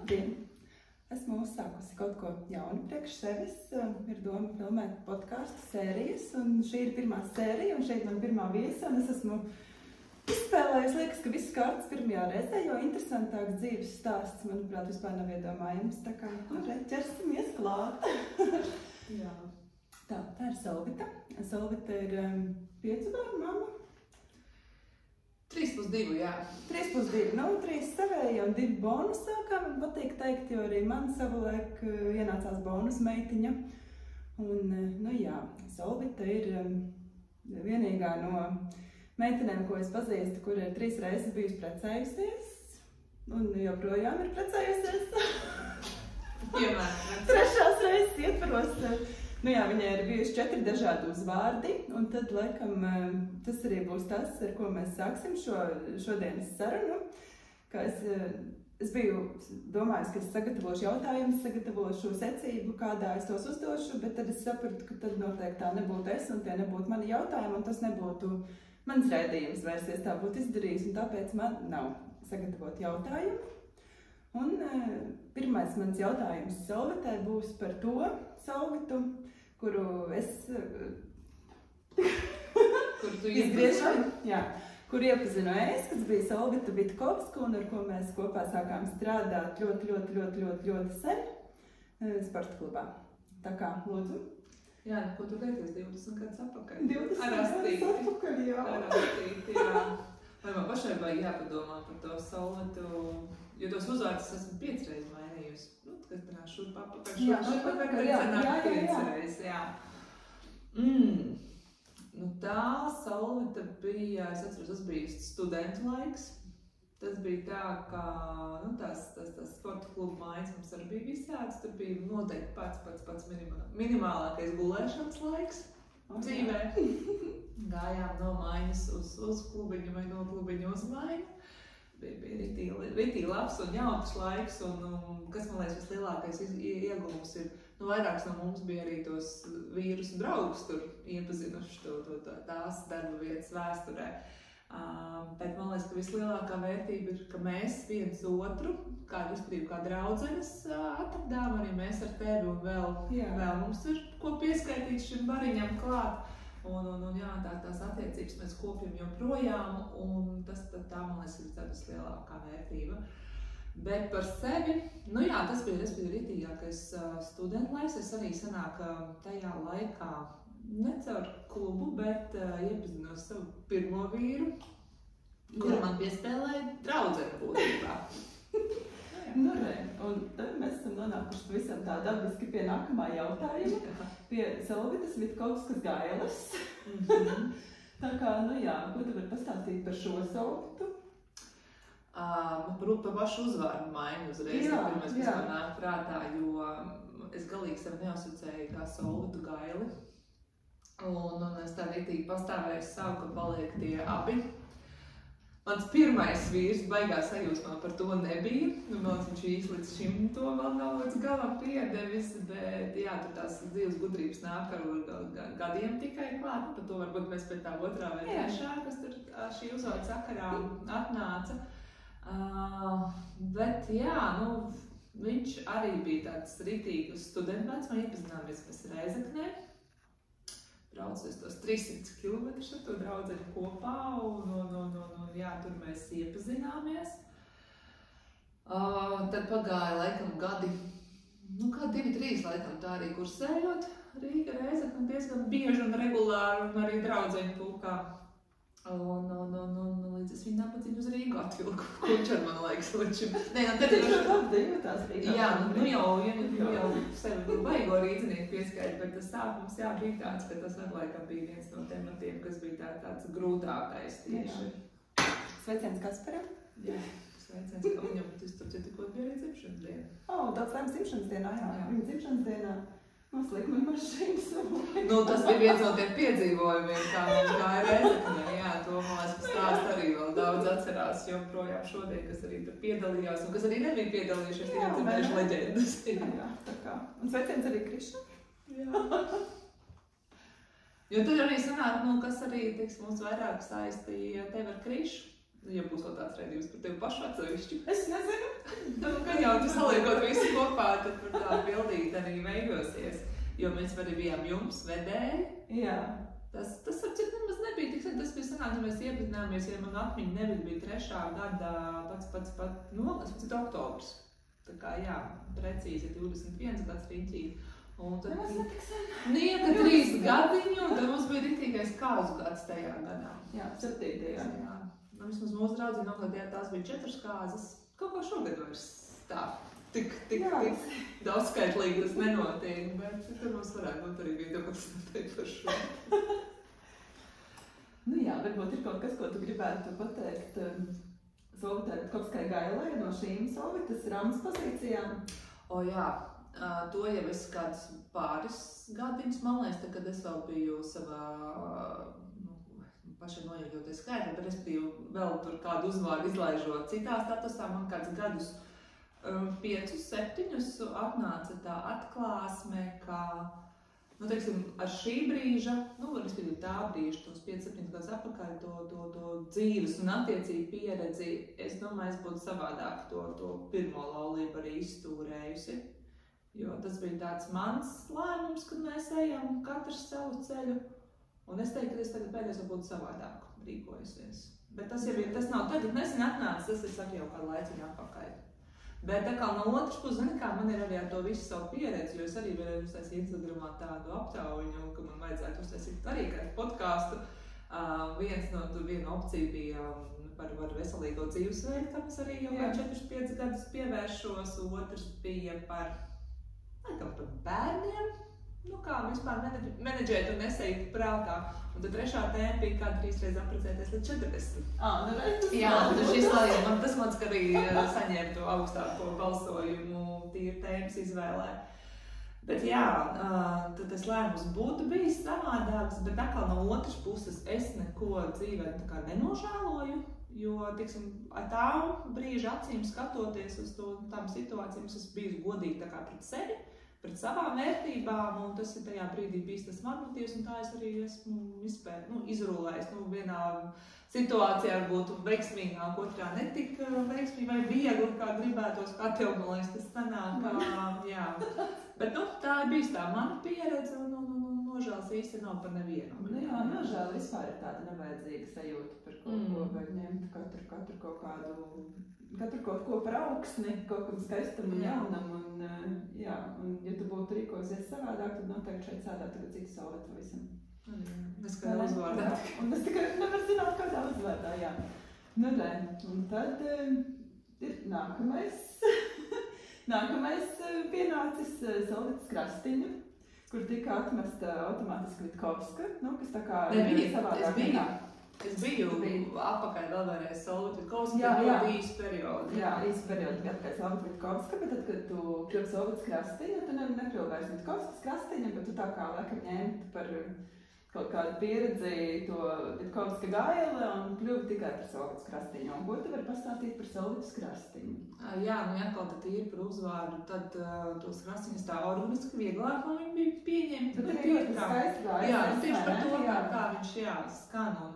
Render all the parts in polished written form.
Labdien! Esmu uzsākusi kaut ko jaunu priekš sevis. Ir doma filmēt podcastu sērijas, un šī ir pirmā sērija, un šeit man pirmā viesa, un es esmu izspēlējusi, liekas, ka viss kārtas pirmajā reizē, jo interesantāks dzīves stāsts, manuprāt, vispār nav iedomājams. Tā kā, ķersimies klāt. Jā. Tā ir Solvita. Solvita ir 5 bērnu mamma. 3+2, jā. 3+2, 3 savēja un 2 bonusā, kā man patīk teikt, jo arī man savulaik ienācās bonus meitiņa. Un, Solvita ir vienīgā no meitenēm, ko es pazīstu, kur ir 3 reizes bijusi precējusies, un joprojām ir precējusies. Piemēram. 3. reizes ietvaros. Viņai ir bijuši 4 dažādi uzvārdi, un tad, laikam, tas arī būs tas, ar ko mēs sāksim šodienas sarunu. Kā es biju domājis, ka es sagatavošu jautājumus, sagatavošu secību, kādā es tos uzdošu, bet tad es sapratu, ka tad noteikti tā nebūtu es, un tie nebūtu mani jautājumi, un tas nebūtu mans raidījums vairs, es tā būtu izdarījis, un tāpēc man nav sagatavot jautājumu. Un pirmais mans jautājums Solvitai būs par to Solvitu, kuru es kur iepazinu es, kas bija Solvita Vitkovska, un ar ko mēs kopā sākām strādāt ļoti sen sporta klubā. Tā kā, lūdzu. Jā, ko tu teicies 20 gadus atpakaļ? 20 gadus atpakaļ, jā. Arastīt, jā. Vai man pašai vajag jāpadomā par to Solvitu, jo tos uzvārdus esmu 5 reizes mainījusi. Kas tā šurp apakaļ, jā. Tā Solvita bija, es atceros, tas bija studentu laiks. Tas bija tā, ka tās sporta klubu mājas mums arī bija visāds. Tur bija noteikti pats minimālākais gulēšanas laiks dzīvē. Gājām no mājas uz klubiņu vai no klubiņu uz māju. Bija ritīgi labs un jautrs laiks, un kas man liekas vislielākais ieguvums ir, vairāks no mums bija arī tos vīrus un draugus tur iepazinuši tās darba vietas vēsturē. Bet man liekas, ka vislielākā vērtība ir, ka mēs viens otru, kā draudzenes atradām, arī mēs ar tevi, un vēl mums ir ko pieskaitīt šim bariņam klāt. Tās attiecības mēs kopjam joprojām, un tā, man liekas, ir tā vislielākā vērtība. Bet par sevi, tas bija ritīgākais studentu laiks. Es arī sanāk tajā laikā, ne caur klubu, bet iepazinos savu pirmo vīru, kuru man piespēlēja draudzene būtībā. Un tad mēs esam nonākuši pavisam tā dabiski pie nākamā jautājuma, pie Solvitas Vitkovskas gailes. Tā kā, ko tu vari pastāstīt par šo Solvitu? Par pašu uzvārdu maiņu uzreiz, pirmais, kas man nāk prātā, jo es galīgi sevi neasociēju kā Solvitu gaili. Un es tā ritīgi pastāvēju savu, ka paliek tie abi. Mans pirmais vīrs baigā sajūsmā par to nebija. Man viņš īsti līdz šim to vēl nav līdz galam piedevis, bet tur tās dzīves gudrības nāk ar gadiem tikai klāt. Par to varbūt mēs pēc tā otrā vai trešā, kas tur šī uzvārda sakarā atnāca. Bet viņš arī bija tāds ritīgs studentmēns, man iepazināmies mēs Rēzeknē. Braucos tos 300 km ar to draudzeni kopā, un tur mēs iepazināmies. Tad pagāja laikam gadi, 2-3 laikam tā arī kursējot Rīga Rēzekne diezgan bieži un regulāri, un arī draudzeņu pulkā. Līdz es viņu napadziņu uz Rīgu atvilku, kurš ar man laiks līdz šim. Tad ir labi jūtās Rīgā. Jā, jau sevi baigo rīdzinieku pieskaita, bet tas sākums bija tāds, ka tas laikam bija viens no tematiem, kas bija tāds grūtākais tieši. Sveiciens Kasparam. Jā, sveiciens, ka viņam tur tikko bija arī dzimšanas diena. Daudz laim dzimšanas dienā, jā. Viņa dzimšanas dienā noslīk man mašīnas. Tas bija viens no tiem piedzīvojumiem, kā viņš gāja Rēzeknē. To, man liekas, stāst arī vēl daudz atcerās joprojām šodien, kas arī tur piedalījās, un kas arī nebija piedalījušies, tikai dzirdējuši leģendas. Jā, tā kā. Un sveiciens arī Krišam. Jā. Jo tur arī sanāk, kas arī, mums vairāk saistīja tevi ar Krišu. Ja būs vēl tāds raidījums par tevi pašu atsevišķu. Es nezinu. Kad jau tu saliekot visu kopā, tad par tā bildīt arī veidosies. Jo mēs arī bijām jums vedēji. Jā. Tas apcīt nemaz nebija tik sen, tas bija sanāk, ja mēs iepazināmies, ja man atmiņa bija 3. gada pats oktobrs. Tā kā jā, precīzi 21 gads riņķī. Un tad nieka 3 gadiņu, un tad mums bija riktīgais kāzu gads tajā gadā. Jā, 7. Jā. Vismaz mūsu draudzī nogadījā tās bija 4 kāzas. Kaut kā šogad vairs tā, tik daudzskaitlīgi tas nenotiek, bet tur mums varētu būt arī viedoklis noteikti par šo. Nu jā, varbūt ir kaut kas, ko tu gribētu pateikt Solvitai Gailai no šīm Solvitas Ramas pozīcijām. O jā, to jau es kādus pāris gadiņus, man liekas, tad, kad es vēl biju savā, pašai nojaujoties skaitli, bet es biju vēl tur kādu uzvārdu izlaižot citā statusā, man kāds gadus 5, 7 atnāca tā atklāsme, ka, nu, teiksim, ar šī brīža, respektīvi tā brīža, tos 5-7 gadus atpakaļ, to dzīves un attiecību pieredzi, es domāju, es būtu savādāk to pirmo laulību arī izstūrējusi. Jo tas bija tāds mans lēmums, kad mēs ejam katrs savu ceļu. Un es teiktu, ka es tagad pēdējais būtu savādāk rīkojusies. Bet tas nav tagad nesen atnācis, tas ir saka jau kādu laiciņu atpakaļ. Bet tā kā no otras puses, man ir arī ar to visu savu pieredzi, jo es arī varēju uztaisīt Instagramā tādu aptauju, ka man vajadzētu uztaisīt arī kādu podcastu. Viena opcija bija par veselīgo dzīvesveidu, kam es arī jau 4-5 gadus pievēršos. Otrs bija par bērniem. Kā vispār menedžēt un nesēt prātā. Un tad 3. tēma bija kāda 3 reizes apprecēties līdz 40. Jā, tas man arī saņēma to augstāko balsojumu tīri tēmas izvēlē. Bet jā, tad tas lēmums būtu bijis savādāks, bet atkal no otras puses es neko dzīvē nenožēloju. Jo, tiksim, ar tā brīža acīm skatoties uz tām situācijām, es esmu bijusi godīgi tā kā pret sevi, pret savām vērtībām, un tas ir tajā brīdī bijis tas man motīvs, un tā es arī esmu izrulējis. Vienā situācijā varbūt veiksmīgāk, otrā netik veiksmīgi vai viegli, kā gribētos, kā tev, man liekas, tas sanāk. Jā. Bet tā ir bijis tā mana pieredze, un nožēlas īsti nav par nevienu. Jā, nožēla vispār ir tāda nevajadzīga sajūta par kaut ko, vai ņemt katru kaut kādu, katru kaut ko par augsni, kaut kam skaistam un jaunam, un ja tu būtu rīkojusies savādāk, tad noteikti šeit sēdāt tagad citu Solvitu visam. Es kādā uzvārdā. Un es tikai nevar zināt, kādā uzvārdā, jā. Un tad ir nākamais pienācis Solvitas Krastiņa, kur tika atmesta automātiski Vitkovska, kas tā kā savādāk. Es biju atpakaļ vēl vēlreiz Solvita Vitkovska, bet ļoti īsu periodu. Jā, īsu periodu bija atpakaļ Solvita Vitkovska, bet tad, kad tu kļuvi Solvitas Krastiņa, tu nekļuvi vairs Vitkovskas Krastiņa, bet tu tā kā laikam ņemti par kaut kādu pieredzi to Vitkovska Gaila un kļuvi tikai par Solvitas Krastiņu. Un ko tu vari pastāstīt par Solvitas Krastiņu? Jā, atkal tad ir par uzvārdu, tad tos krastiņus tā organiski vieglāk, man viņi bija pieņemti. Bet arī ļoti skaisti gājas. Jā, tieši par to, kā viņš skan un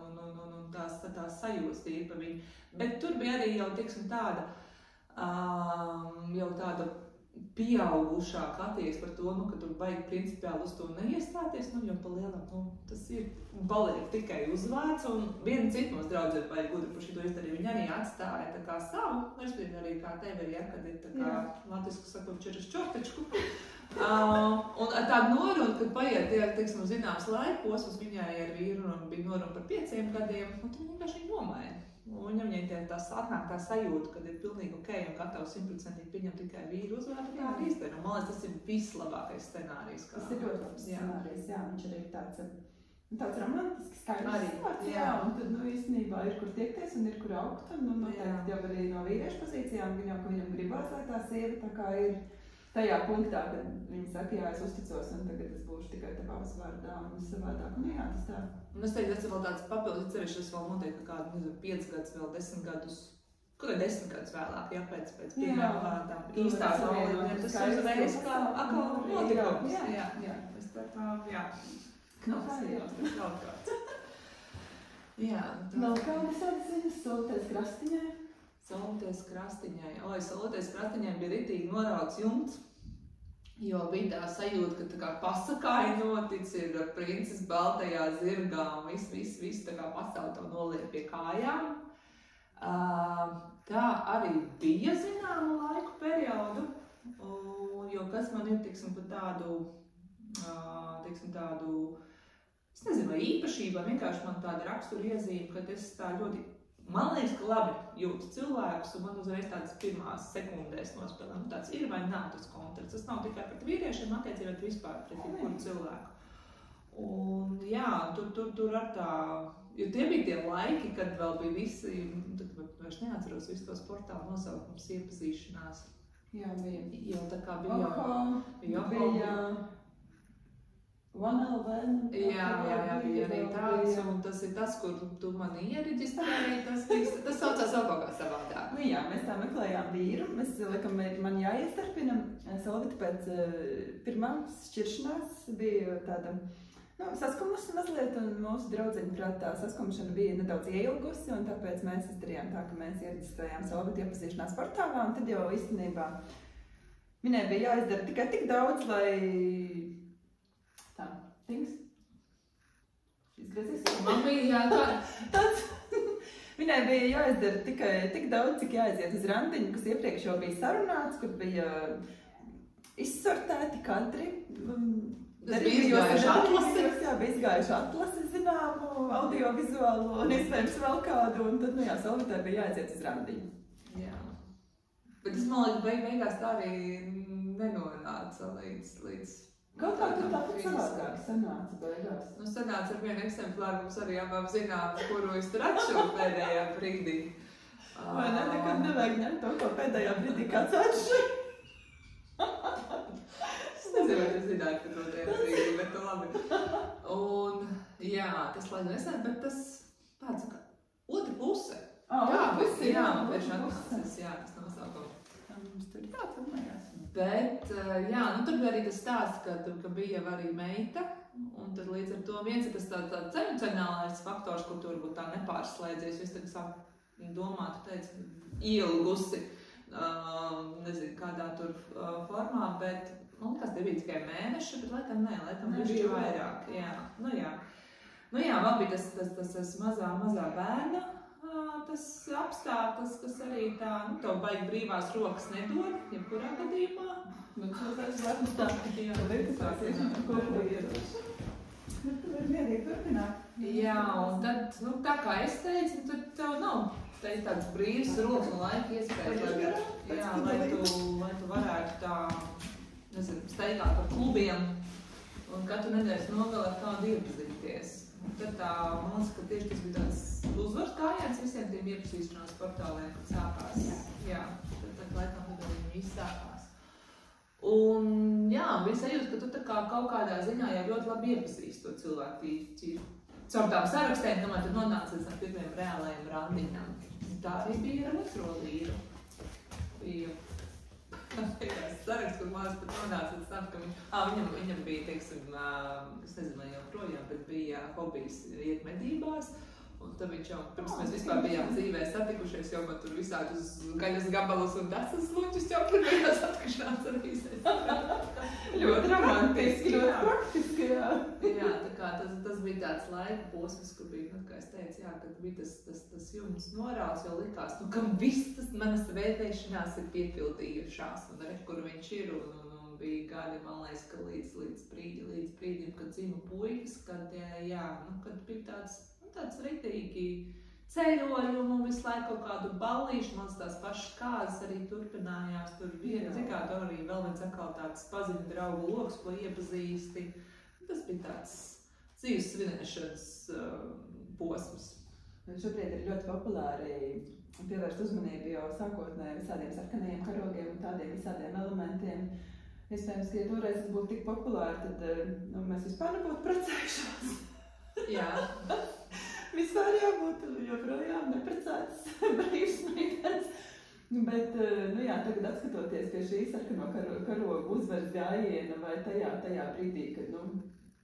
tās sajūtas tīri pa viņu. Bet tur bija arī jau, tiksim, tāda pieaugušāka attieksme par to, ka tur vajag principiāli uz to neiestāties, jo pa lielam, tas ir paliek tikai uzvārds, un viena cita mums draudzē vajag gudri par šito izdarīju. Viņi arī atstāja tā kā savu, respektīvi arī kā tevi ir, kad ir tā kā latvisku sakot čeras čortečku. Un ar tādu norunu, kad paiet, teiksim, zināms laikposms, viņai ar vīru bija noruna par 5 gadiem, un tad viņi vienkārši nomaina. Un viņai atnāk tā sajūta, kad ir pilnīgi ok un gatavs 100% pieņemt tikai vīru uzvārdu, tā arī izdara. Man liekas, tas ir vislabākais scenārijs. Tas ir ļoti labs scenārijs, jā, viņš arī tāds romantisks, skaists vārds, un tad, īstenībā ir kur tiekties un ir kur augt, un noteikti jau arī no vīriešu pozīcijām, viņam gribās, lai tā sieva tā kā ir tajā punktā, kad viņi saka, jā, es uzticos, un tagad es būšu tikai tavā uzvārdā un savādāk, un jā, tas tā. Un es teiktu, tas ir vēl tāds papildus cevišķi, es vēl noteikti kādu, 5 gadus, vēl 10 gadus, kaut kā 10 gadus vēlāk, pēc pirmām tām īstās valodiem, tas uzreiz kā atkal notikums. Jā. Es tā kā, kaut kāds. Jā. Vēl kādas ziņas Solvitas Krastiņai? Solītes krastiņai bija ritīgi norauts jumts, jo bija tā sajūta, ka tā kā pasakāja notic, ir princes baltajā zirgā un viss tā kā pasauli to noliek pie kājām. Tā arī bija zināmu laiku periodu, jo kas man ir, teiksim, par tādu, es nezinu, vai īpašība, vienkārši man tāda rakstura iezīme, ka es tā ļoti, man liekas, ka labi jūtu cilvēkus, un man uzreiz tādas pirmās sekundēs nospēlē, tāds ir vai nav tas kontakts. Tas nav tikai pret vīriešiem attiecībā, bet vispār pret jebkuru cilvēku. Un jā, tur ar tā, jo tie bija tie laiki, kad vēl bija visi, tad vairs neatceros visu tos portālu nosaukums iepazīšanās. Jā, bija. Jo tā kā bija OneLV. Jā, bija arī tāds, un tas ir tas, kur tu mani iereģistrēji, tas saucās vēl kaut kā savādāk. Nu jā, mēs tā meklējām vīru, mēs laikam man jāiestarpina, Solvita pēc pirmās šķiršanās bija tāda, saskumusi mazliet, un mūsu draudzeņu prāt tā saskumšana bija nedaudz ieilgusi, un tāpēc mēs izdarījām tā, ka mēs iereģistrējām Solvita iepazīšanās portālā, un tad jau īstenībā viņai bija jāizdara tikai tik daudz, lai tā, things. Izgriezīsies. Man bija tāds. Viņai bija jāizdara tikai tik daudz, cik jāaiziet uz randiņu, kas iepriekš jau bija sarunāts, kur bija izsortēti kadri. Tas bija izgājuši atlasi. Jā, bija izgājuši atlasi, zināmu, audiovizuālo un iespējams vēl kādu, un tad, Solvitai bija jāaiziet uz randiņu. Jā. Bet es, man liekas, beigās tā arī nenonāca līdz kaut kā tur tāpat savādāk sanāca beigās. Sanāca ar vienu eksemplāru, mums arī abām zinām, kuru es tur atšuvu pēdējā brīdī. Vai ne, nekad nevajag ņemt to, ko pēdējā brīdī kāds atšuvu? Es nezinu, vai tu zināji, ka to tajā brīdī, bet labi. Un, jā, tas lai nesen, bet tas tāds, ka otra puse. Jā, vērš atnācis, jā, tas nosaukums. Mums tur tā filmējās. Bet, jā, tur bija arī tas stāsts, ka bija jau arī meita, un tad līdz ar to viens ir tas tāds emocionālais faktors, kur tu varbūt tā nepārslēdzies, jo es tagad sāku domāt, tu teici, ielgusi, nezinu, kādā tur formā, bet, man liekas, tie bija tikai mēneši, bet laikam bišķi vairāk, jā. Nu jā, man bija tas mazā bērna, tas apstākļus, kas arī tā, tev baigi brīvās rokas nedod, jebkurā gadījumā. Bet tas lepns tā, ko iedoši. Tu vari mierīgi turpināt. Jā, un tad, tā kā es teicu, tad tev nav tāds brīvs rokas un laika iespējas, lai tu varētu tā, nezinu, steigāt par klubiem un katru nedēļas nogalē kādu iepazīties. Un tad tā, man liekas, ka tieši tas bija tāds uzvars kājiens visiem tiem iepazīšanās portāliem, kad sākās. Jā, tad laikam tad arī viss sākās. Un jā, bija sajūta, ka tu tā kā kaut kādā ziņā jau ļoti labi iepazīsti to cilvēku tīri. Caur tām sarakstēm, kamēr tu nonāci līdz pirmiem reālajiem randiņām. Tā arī bija ar otro vīru. Bija saraksts, kur mās pat nonāca līdz tam, ka viņam bija, teiksim, es nezinu, vai joprojām, bet bija hobijs iet medībās. Un tad viņš jau, pirms mēs vispār bijām dzīvē satikušies, jau man tur visādus gaļas gabalus un dasas luķus jau pirmajās atkašanās arī ļoti romantiski, ļoti praktiski, jā. Jā, tā kā tas bija tāds laika posms, kur bija, kā es teicu, jā, kad bija tas jumts norāls, jo likās, ka viss tas manas vēlēšanās ir piepildījušās, un re, kur viņš ir, un bija gadi, man liekas, ka līdz brīdim, kad dzima puikas, kad, jā, kad bija tāds ritīgi ceļojumu, visu laiku kaut kādu ballīšu, man tās pašas kāzas arī turpinājās. Tur bija, tur arī vēl viens atkal tāds paziņu draugu loks, ko iepazīsti. Tas bija tāds dzīves svinēšanas posms. Šobrīd ir ļoti populāri pievērst uzmanību jau sākotnēji visādiem sarkanajiem karogiem un tādiem visādiem elementiem. Iespējams, ka ja toreiz tas būtu tik populāri, tad mēs vispār nebūtu precējušās. Jā. Vispār jābūt joprojām neprecētas brīvs meitenes. Bet, jā, tagad atskatoties pie šī sarkano karogu uzvaras gājiena vai tajā brīdī, kad,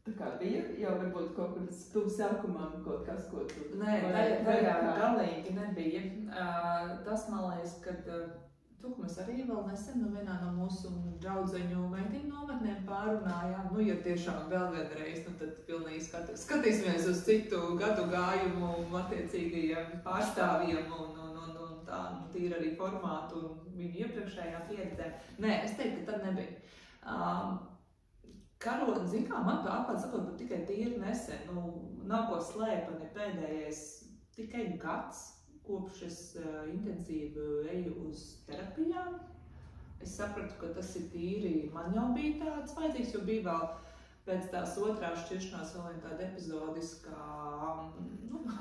tā kā bija jau varbūt kaut kur tuvu sākumam kaut kas, ko tu... Nē, tajā galīgi nebija. tas, man liekas, kad to, ka mēs arī vēl nesen vienā no mūsu draudzeņu meitiņu nometnēm pārunājām, ja tiešām vēl vienreiz, tad pilnīgi skatīsimies uz citu gadu gājumu attiecīgajiem pārstāvjiem un tā, tīri arī formātu un viņu iepriekšējā pieredzē. Nē, es teiktu, ka tad nebija. Karoni, zin kā, man atklāt sakot, bet tikai tīri nesen, nav ko slēpani pēdējais tikai gads, kopš es intensīvi eju uz terapijām. Es sapratu, ka tas ir tīri, man jau bija tāds vajadzīgs, jo bija vēl pēc tās otrās šķiršanās vēl viena tāda epizodiskā,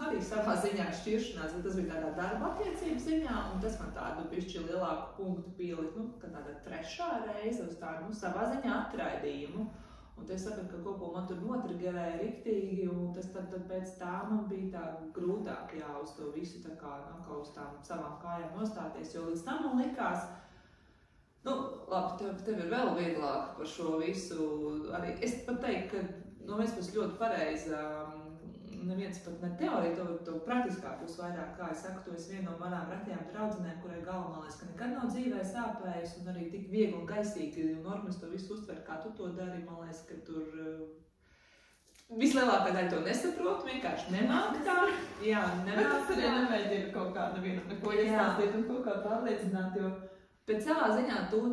arī savā ziņā šķiršanās, bet tas bija tādā darba attiecību ziņā, un tas man tādu bišķi lielāku punktu pielikt, ka tāda trešā reize uz tādu, savā ziņā atraidījumu. Un es sapratu, ka kaut ko man tur notrigerēja riktīgi, un tas tad pēc tā man bija tā grūtāk uz to visu tā kā uz tām savām kājām nostāties, jo līdz tam man likās, labi, tev ir vēl vieglāk par šo visu arī. Es pat teiktu, ka no vienas puses ļoti pareiza, neviens pat ne teorija, to praktiskā būs vairāk, kā es saku, to es viena no manām retajām draudzenēm, kurai galvenais, ka nekad nav dzīvē sāpējis un arī tik viegli un gaisīgi un organisms to visu uztver, kā tu to dari, man liekas, ka tur vislielākā daļa to nesaprot, vienkārši nemāk tā. Jā, nemāk tā. Arī nemēģina kaut kādu vienu neko iestāstīt un kaut kā pārliecināt, jo pēc savā ziņā to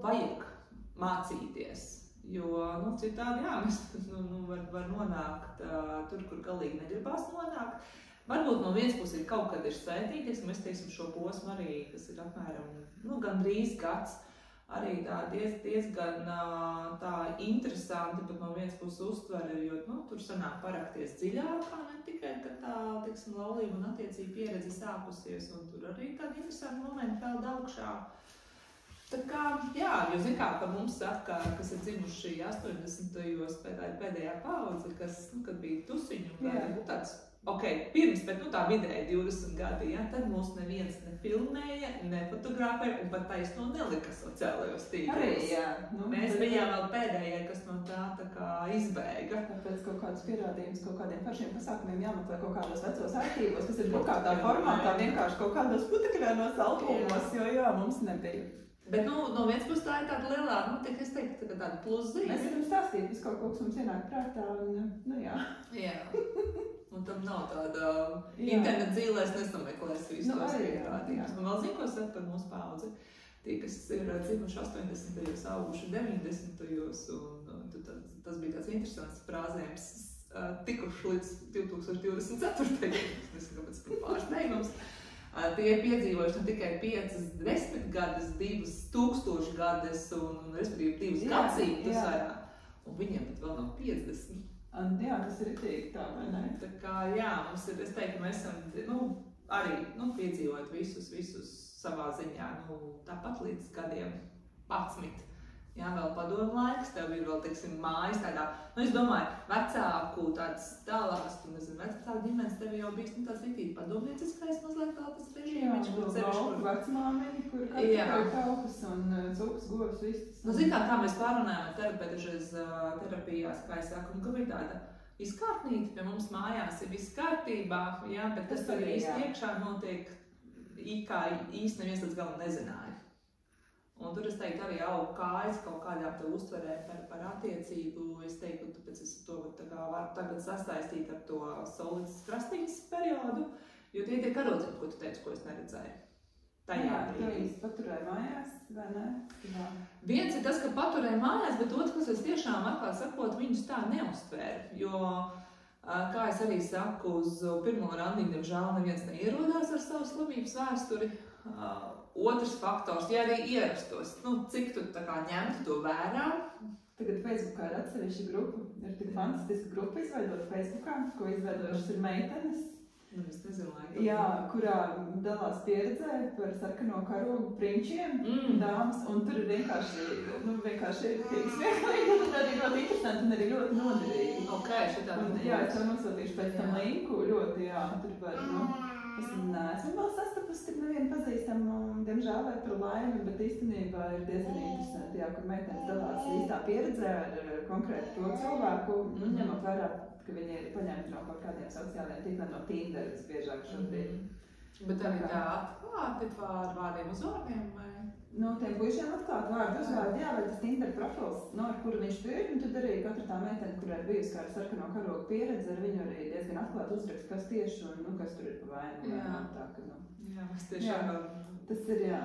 vajag mācīties. Jo, citādi, var nonākt tur, kur galīgi negribās nonākt. Varbūt no vienas puses ir kaut kad ir svētīgi, es teiksim šo posmu arī, kas ir apmēram, gandrīz gads, arī tā diezgan tā interesanti, bet no vienas puses uztvere, jo, tur sanāk parakties dziļākā, ne tikai, ka tā, teiksim, laulība un attiecība pieredze sākusies, un tur arī tādi interesanti momenti peld augšā. Tā kā, jo zin kā, ka mums saka, kas ir dzimuši 80. pēdējā paudze, kas, kad bija tusiņu, tāds, pirms, bet tā vidēji 20 gadi, tad mūs neviens nefilmēja, nefotografēja un pat taisno nelika sociālajos tīklos. Mēs bijām vēl pēdējie, kas no tā kā izbēga. Tāpēc kaut kādus pierādījumus, kaut kādiem pašiem pasākumiem jāmeklē kaut kādos vecos arhīvos, kas ir drukātā formātā, vienkārši kaut kādos putekļainos albumos, jo mums nebija. Bet, no vienas puses tā ir tāda lielā, es teiktu, tāda pluszīme. Mēs varam stāstīt visu kaut ko, kas mums ienāk prātā, un, Jā. Un tam nav tāda interneta dzīvēs nesameklēs visu tos pierādījumus. Man vēl zinu, ko saka par mūsu paudzi. Tie, kas ir dzimuši 80. auguši 90. un tas bija tāds interesants frāzējums, tikuši līdz 2024. Es nezinu, kāpēc par pārsteigums. Tie ir piedzīvojuši ne tikai 5, 10 gadus, 2000 gadus un respektīvi 2 gadsimtus vairāk. Un viņiem pat vēl nav 50. Jā, tas ir ritīgi tā, vai ne? Tā kā, mums ir, es teiktu, mēs esam, arī, piedzīvot visus savā ziņā, tāpat līdz gadiem 11. Jā, vēl padomu laiks, tev ir vēl, teiksim, mājas tādā, es domāju, vecāku tāds tālāks, vecāku ģimenes tev jau bijis, tāds rītīgi padomnieciskais mazliet vēl tas režīmiņš, kur ceļš, vecmāmiņi, kur katru kaupas un cūkas, govs, vistas. Zin kā mēs pārunājam ar terapeitiešas terapijās, kā es saku, ka bija tāda izkārtnīta, pie mums mājās ir viss kārtībā, bet kas tur īsti iekšā notiek, kā īsti neviens līdz galam nezināja. Un tur es teiktu arī aug kājas kaut kādām te uztverēm par attiecību. Es teiktu, tāpēc es to varu tagad sastaistīt ar to Solītas Krastīņas periodu, jo tie ir karodziņi, ko tu teici, ko es neredzēju. Jā, tu īsti paturēji mājās, vai ne? Jā. Viens ir tas, ka paturēji mājās, bet otrs, kas es tiešām atklāt sakot, viņus tā neuztvēru, jo, kā es arī saku, uz pirmo randiņu, diemžēl neviens neierodās ar savu slimības vēsturi. Otrs faktors, ja arī ierastos, cik tu tā kā ņemtu to vērā? Tagad Facebookā ir atsevišķa grupa, ir tik fantastiska grupa izveidota Facebookā, ko izveidojušas ir meitenes. Es nezinu, kurā dalās pieredzē par sarkano karogu prinčiem, dāmas, un tur ir vienkārši tik smieklīgi, un arī ļoti interesanti un arī ļoti noderīgi. Šitā. Es jau nosūtīšu pēc tam linku, ļoti, tur var, es neesmu vēl sastapusi tik nevienu pazīstamu, diemžēl vai par laimi, bet īstenībā ir diezgan interesanti, kur meitenes dalās īstā pieredzē ar konkrēti to cilvēku, ņemot vērā, ka viņi ir paņemti no kaut kādiem sociālajiem tīkliem, no Tinder visbiežāk šobrīd. Bet arī tā atklāti par vārdiem uzvārdiem, vai? Nu, tiem puišiem atklāt vārdu uzvārdu, jā, vai tas Tinder profils, no ar kuru viņš tur ir, un tad arī katra tā meitene, kurai ir bijusi kāda sarkano karogu pieredze, ar viņu arī diezgan atklāt uzrakst, kas tieši un, nu, kas tur ir pa vainu. Jā. Tā, ka, nu. Jā, mēs tiešām. Tas ir, jā.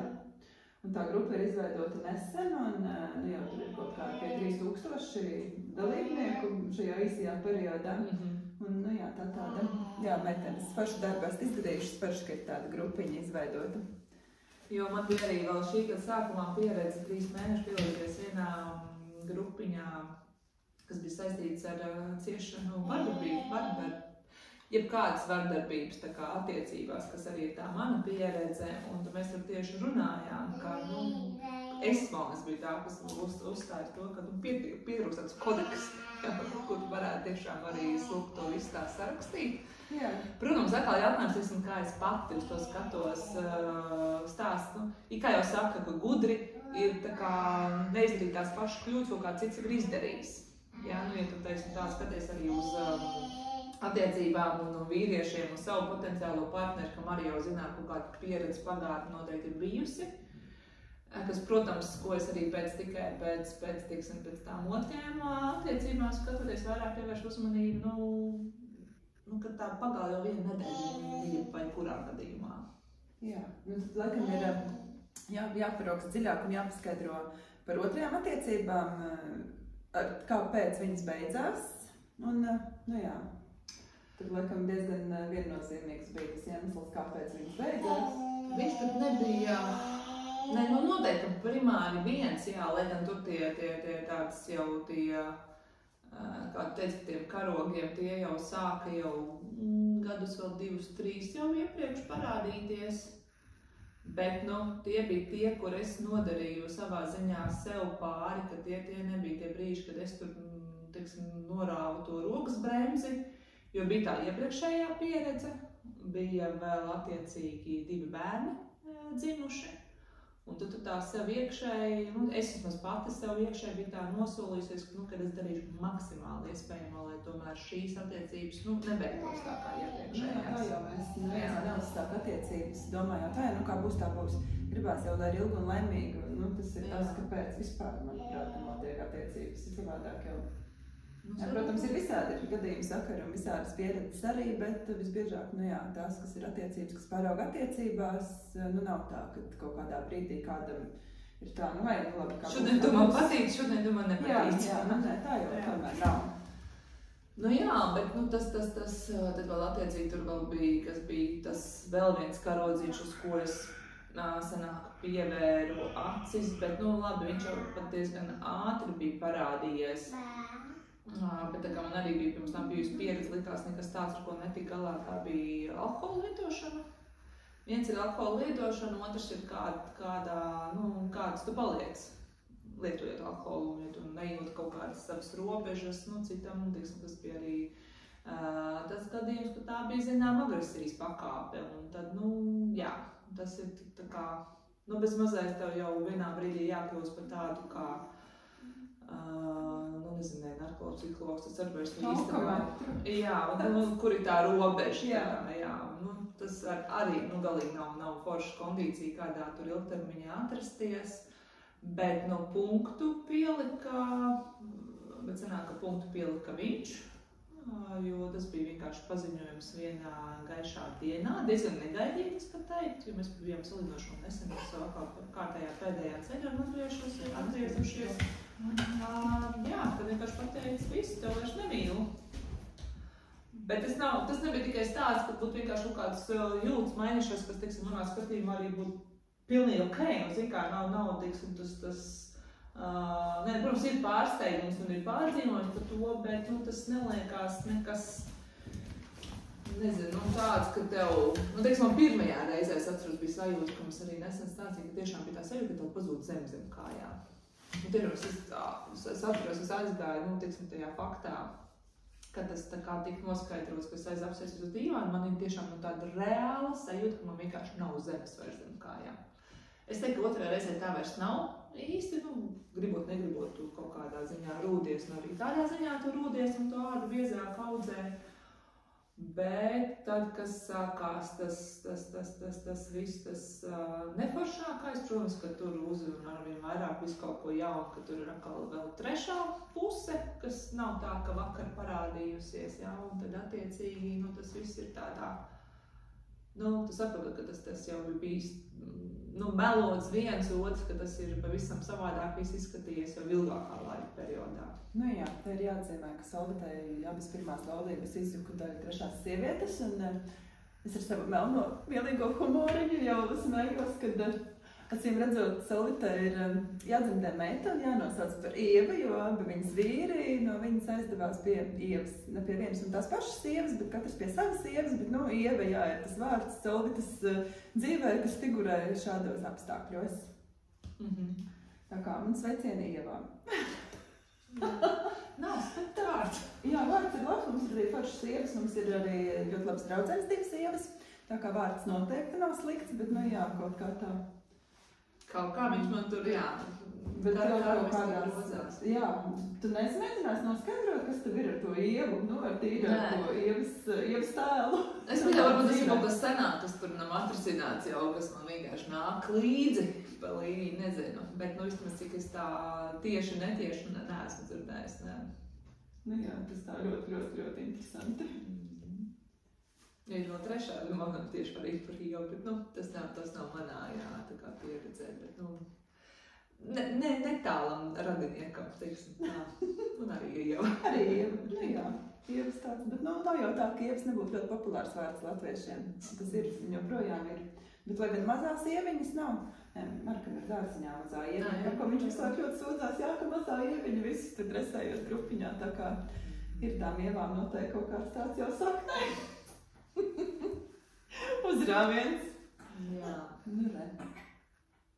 Un tā grupa ir izveidota nesen, un nu, jau tur ir kaut kādi pie 3000 dalībnieku šajā īsajā periodā. Un, nu, jā, tāda, jā, meitenes paši darbā izgadījušas paši, ka ir tāda grupiņa izveidota. Jo man bija arī vēl šī gada sākumā pieredze 3 mēneši piedalīties vienā grupiņā, kas bija saistīts ar ciešanu vardarbību, jebkādas vardarbības tā kā attiecībās, kas arī ir tā mana pieredze, un mēs tur tieši runājām, ka, nu, es biju tā, kas uzstāja to, ka pietrūkst tāds kodeks, kur varētu tiešām arī slūgt to visu tā sarakstīt. Jā. Protams, atkal jautājums, kā es pati uz to skatos stāstu. Kā jau saka, ka gudri ir tā kā neizdarīt tās pašas kļūdas, ko kāds cits ir izdarījis. Jā, nu, ja tu teiksim tā skaties arī uz attiecībām un vīriešiem un savu potenciālo partneri, kam arī jau zināt, kaut kāda pieredze pagātnē noteikti ir bijusi. Kas, protams, ko es arī pēc tām otrajām attiecībām skatoties vairāk pievērš uzmanību, kad tā pagāja jau viena nedēļa vai kurā gadījumā. Jā, nu tad laikam ir jāparaugs dziļāk un jāpaskaidro par otrajām attiecībām, kāpēc viņas beidzās. Un, nu jā, tad laikam diezgan viennozīmīgs bija tas iemesls, kāpēc viņas beidzās. Viņš pat nebija... Nē, nu noteikti primāri viens, jā, lai gan tur tie tāds jau tie, kā teicu, tiem karogiem, tie jau sāka jau gadus vēl 2-3 jau iepriekš parādīties. Bet, nu, tie bija tie, kur es nodarīju savā ziņā sev pāri, ka tie nebija tie brīži, kad es tur, teiksim, norāvu to rokas bremzi, jo bija tā iepriekšējā pieredze, bija vēl attiecīgi 2 bērni dzimuši. Un tad tu tā sev iekšēji, es vismaz pati sev iekšēji bija tā nosolījusies, kad es darīšu maksimāli iespējamo, lai tomēr šīs attiecības, nebeigtos tā kā iepriekšējās. Jā, jau mēs neuzstāk attiecības, domājot, kā būs tā būs. Gribās jau, lai ir ilgi un laimīgi, tas ir tas, kāpēc vispār, manuprāt, notiek attiecības, savādāk jau. Jā, protams, ir visādi gadījumi sakari un visādas pieredzes arī, bet visbiežāk, tās, kas ir attiecības, kas pārauga attiecībās, nav tā, ka kaut kādā brīdī kādam ir tā, labi, kā... Šodien tu man patīk, šodien tu man nepatīk. Jā, tā jau tomēr nav. Jā, bet tas, tad vēl attiecīgi tur vēl bija, kas bija tas vēl viens karodzīņš, uz ko es sanāk pievēru acis, bet, labi, viņš jau pat diezgan ātri bija parādījies. Bet tā kā man arī bija pirms tam bijusi pieredze, likās nekas tāds, ar ko netika galā, tā bija alkohola lietošana. Viens ir alkohola lietošana, otrs ir kāds tu paliec lietojot alkoholu, ja tu nejūt kaut kādas savas robežas, citam, tas bija arī tas gadījums, ka tā bija, zinām, agresijas pakāpe. Un tad, jā, tas ir tā kā, bez mazais tev jau vienā brīdī jākļūst par tādu kā nezinu, narkotikas, tas arī vairs īstenībā. Jā, kur ir tā robeža. Jā. Tas arī galīgi nav forša kondīcija, kādā tur ilgtermiņā atrasties. Bet punktu pielika, bet sanāk, ka punktu pielika viņš, jo tas bija vienkārši paziņojums vienā gaišā dienā, diezgan negaidītas pat teikt, jo mēs bijām salīdzinoši nesen savā kārtējā pēdējā ceļā atgriezušies. Jā, tad vienkārši pateicis, visu, tev vairs nemīlu. Bet tas nebija tikai stāsts, ka būtu vienkārši kaut kāds jūtas mainīšos, kas, teiksim, manā skatījumā arī būtu pilnīgi ok. Zin kā, nav, teiksim, tas protams, ir pārsteigums un ir pārdzīvojums par to, bet, tas neliekās nekas, nezinu, tāds, ka tev, teiksim, man pirmajā reizē es atceros bija sajūta, ka mums arī nesen stāstīja, ka tiešām bija tā sajūta, ka tev pazūd zem kājām. Es atceros, es aizgāju, teiksim, tajā faktā, kad tas tā kā tika noskaidrots, ka es apsēstos uz dīvānu, man ir tiešām tāda reāla sajūta, ka man vienkārši nav zemes vairs zem kājām. Es teiktu, ka otrajā reizē tā vairs nav īsti, gribot, negribot, tu kaut kādā ziņā rūdies, un arī tādā ziņā tu rūdies un tu ādu biezāk audzē. Bet tad, kas sākās tas viss, tas neforšākais, protams, ka tur uzrunā arvien vairāk visu kaut ko jaunu, ka tur ir atkal vēl trešā puse, kas nav tā, ka vakar parādījusies, jā, un tad attiecīgi, nu, tas viss ir tādā, nu, tu saproti, ka tas jau ir bijis, nu, melots viens, otrs, ka tas ir pavisam savādāk viss izskatījies jau ilgākā laika periodā. Nu jā, tā ir jāatzīmē, ka Solvitai abas pirmās laulības izjuka daļa trešās sievietes, un es ar savu melno mielīgo humoriņu jau smējos, kad acīm redzot, Solvitai ir jādzimdē meita un jānosauc par Ieva, jo abi viņas vīri no viņas aizdevās pie Ievas, ne pie vienas un tās pašas sievas, bet katrs pie savas sievas, bet, nu, Ieva, jā, ir tas vārds Solvitas dzīvē, kas figurē šādos apstākļos. Tā kā man sveicieni Ievām. Nav slikta vārds. Jā, vārds ir labs, mums ir arī foršas sievas, mums ir arī ļoti labas draudzenes divas sievas. Tā kā vārds noteikti nav slikts, bet, nu jā, kaut kā tā. Kaut kā viņš man tur, jā. Bet kā kaut kādās, jā, tu mēģinās noskaidrot, kas tev ir ar to Ievu, nu, ar tīri ar to Ievas tēlu. Es domāju, varbūt tas ir kaut kas senāk, kas tur nav atrisināts jau, kas man vienkārši nāk līdzi pa līniju, nezinu. Bet, nu, vismaz cik es tā tieši netieši neesmu dzirdējis, ne. Nu jā, tas tā ļoti interesanti. Ir vēl trešā, man tieši par Ievu, bet, nu, tas nav manā, jā, tā kā pieredzē, bet, nu, ne tālam radiniekam, teiksim tā, un arī Ieva. Arī Ieva, nu jā, Ievas tāds, bet, nu, nav jau tā, ka Ievas nebūtu ļoti populārs vārds latviešiem. Tas ir, joprojām ir. Bet, lai gan mazās ieviņas nav, Markam ir dārziņā mazā ieviņa, par ko viņš visu laiku ļoti sūdzās, jā, ka mazā ieviņa visus tur dresējot grupiņā, tā kā ir tām Ievām noteikti kaut kāds tāds jau saknē. Uzrāviens. Jā. Nu, re.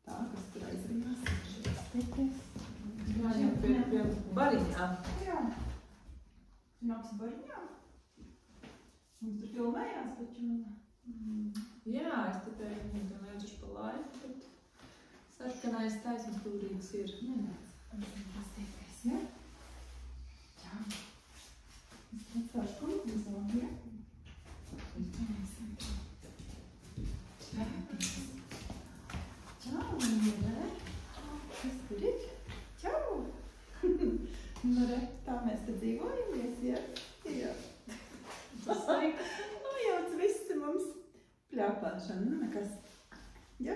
Tā, kas tur aizrījās. Jā, jau pie bariņām. Jā. Nāks bariņām. Mums tur filmējās, taču... Jā, es te teiktu, ka neudzuši pa laiku, bet sarkanais taisnstūrīgs ir. Pastīties, jā? Jā. Es atstāšu kultūzām, jā? Čau, mīļā. Kas tur ir? Čau! Nu, re, tā mēs te dzīvojamies, jā? Jā. Tas laika. Nu, jauc visi mums pļāpāšana, nu nekas. Ja?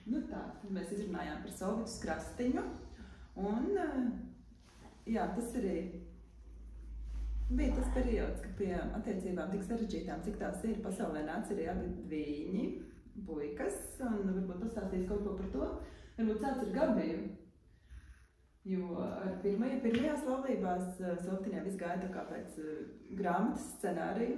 Nu tā, mēs izrunājām par Solvitas krastiņu. Un, jā, tas arī bija tas periods, ka pie attiecībām tik sarežģītām, cik tās ir, pasaulē nāca arī abi dviņi, puikas, un varbūt pastāstīs kaut ko par to. Varbūt sāc ar Gabiju. Jo ar pirmajās laulībās Solvitiņā viss gāja tā kā pēc grāmatas scenārija.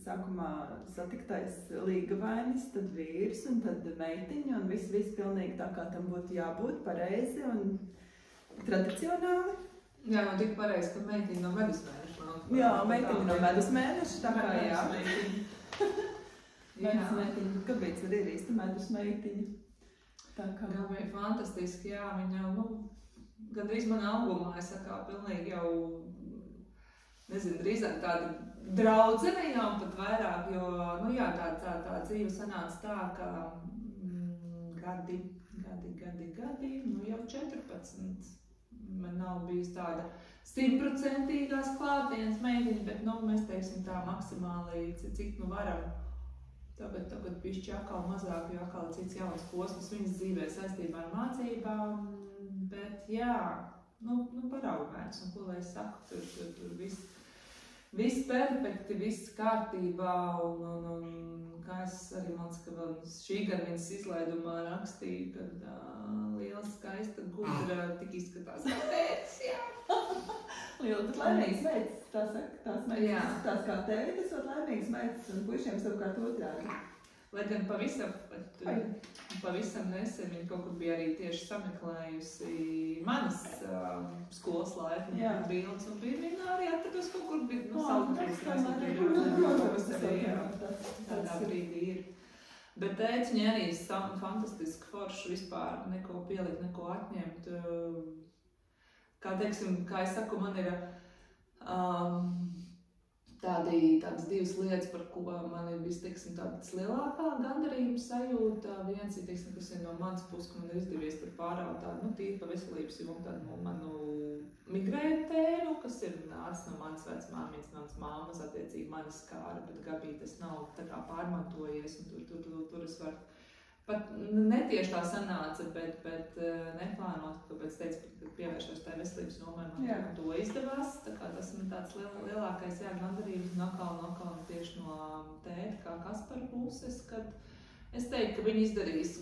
Sākumā satiktais līgavainis, tad vīrs un tad meitiņa, un viss pilnīgi tā, kā tam būtu jābūt, pareizi un tradicionāli. Jā, man tik pareizi, ka meitiņa no medusmēneša. Jā, meitiņa no medusmēneša, tā kā jā. Medusmeitiņa, kāpēc arī ir īsta medusmeitiņa? Tā kā... Jā, bija fantastiski, jā, viņa, nu, gandrīz manā augumā, es sakā, pilnīgi jau, nezinu, drīzāk tāda draudzene jau pat vairāk, jo, nu jā, tā dzīve sanāca tā, ka gadi, nu jau 14. Man nav bijis tāda 100% klātienes meitiņa, bet, nu, mēs teiksim tā maksimāli, cik nu varam. Tagad bišķi atkal mazāk, jo atkal cits jauns posms viņas dzīvē saistībā ar mācībām, bet jā, nu paraugmēns, un ko lai es saku, tur viss perfekti, viss kārtībā, un kā es arī man ka vēl šī gada viņas izlaidumā rakstīju, kad liela skaista gudra tik izskatās kā tētis, jā. Liela, bet laimīgas meitas, tā saka, tās meitas izskatās kā tētis, un laimīgas meitas, un puišiem savukārt otrādi. Lai gan pavisam nesen viņa kaut kur bija arī tieši sameklējusi manas skolas laiku bildes, un bija viņa arī atrados kaut kur bija, nu, saukrības, tādā brīdī ir. Bet tēciņi arī fantastiski forši vispār neko pielikt, neko atņemt. Kā teiksim, kā es saku, man ir tādas divas lietas, par ko man ir tāds lielākā gandarījuma sajūta. Viens ir, kas ir no manas puses, ka man ir izdevies pāraut tādu, tīri pa veselības jomu, tādu manu migrēnu tēmu, kas ir nācis no manas vecmāmiņas, manas mammas, attiecīgi manis skāra, bet Gabī tas nav tā kā pārmantojies, un tur es varu. Pat netieši tā sanāca, bet neplānot, kāpēc teicu, ka pievēršos tā veselības jomai, man to izdevās. Tā kā tas man tāds lielākais gandarījums un atkal tieši no tēta kā Kaspara puses, kad es teiktu, ka viņi izdarīs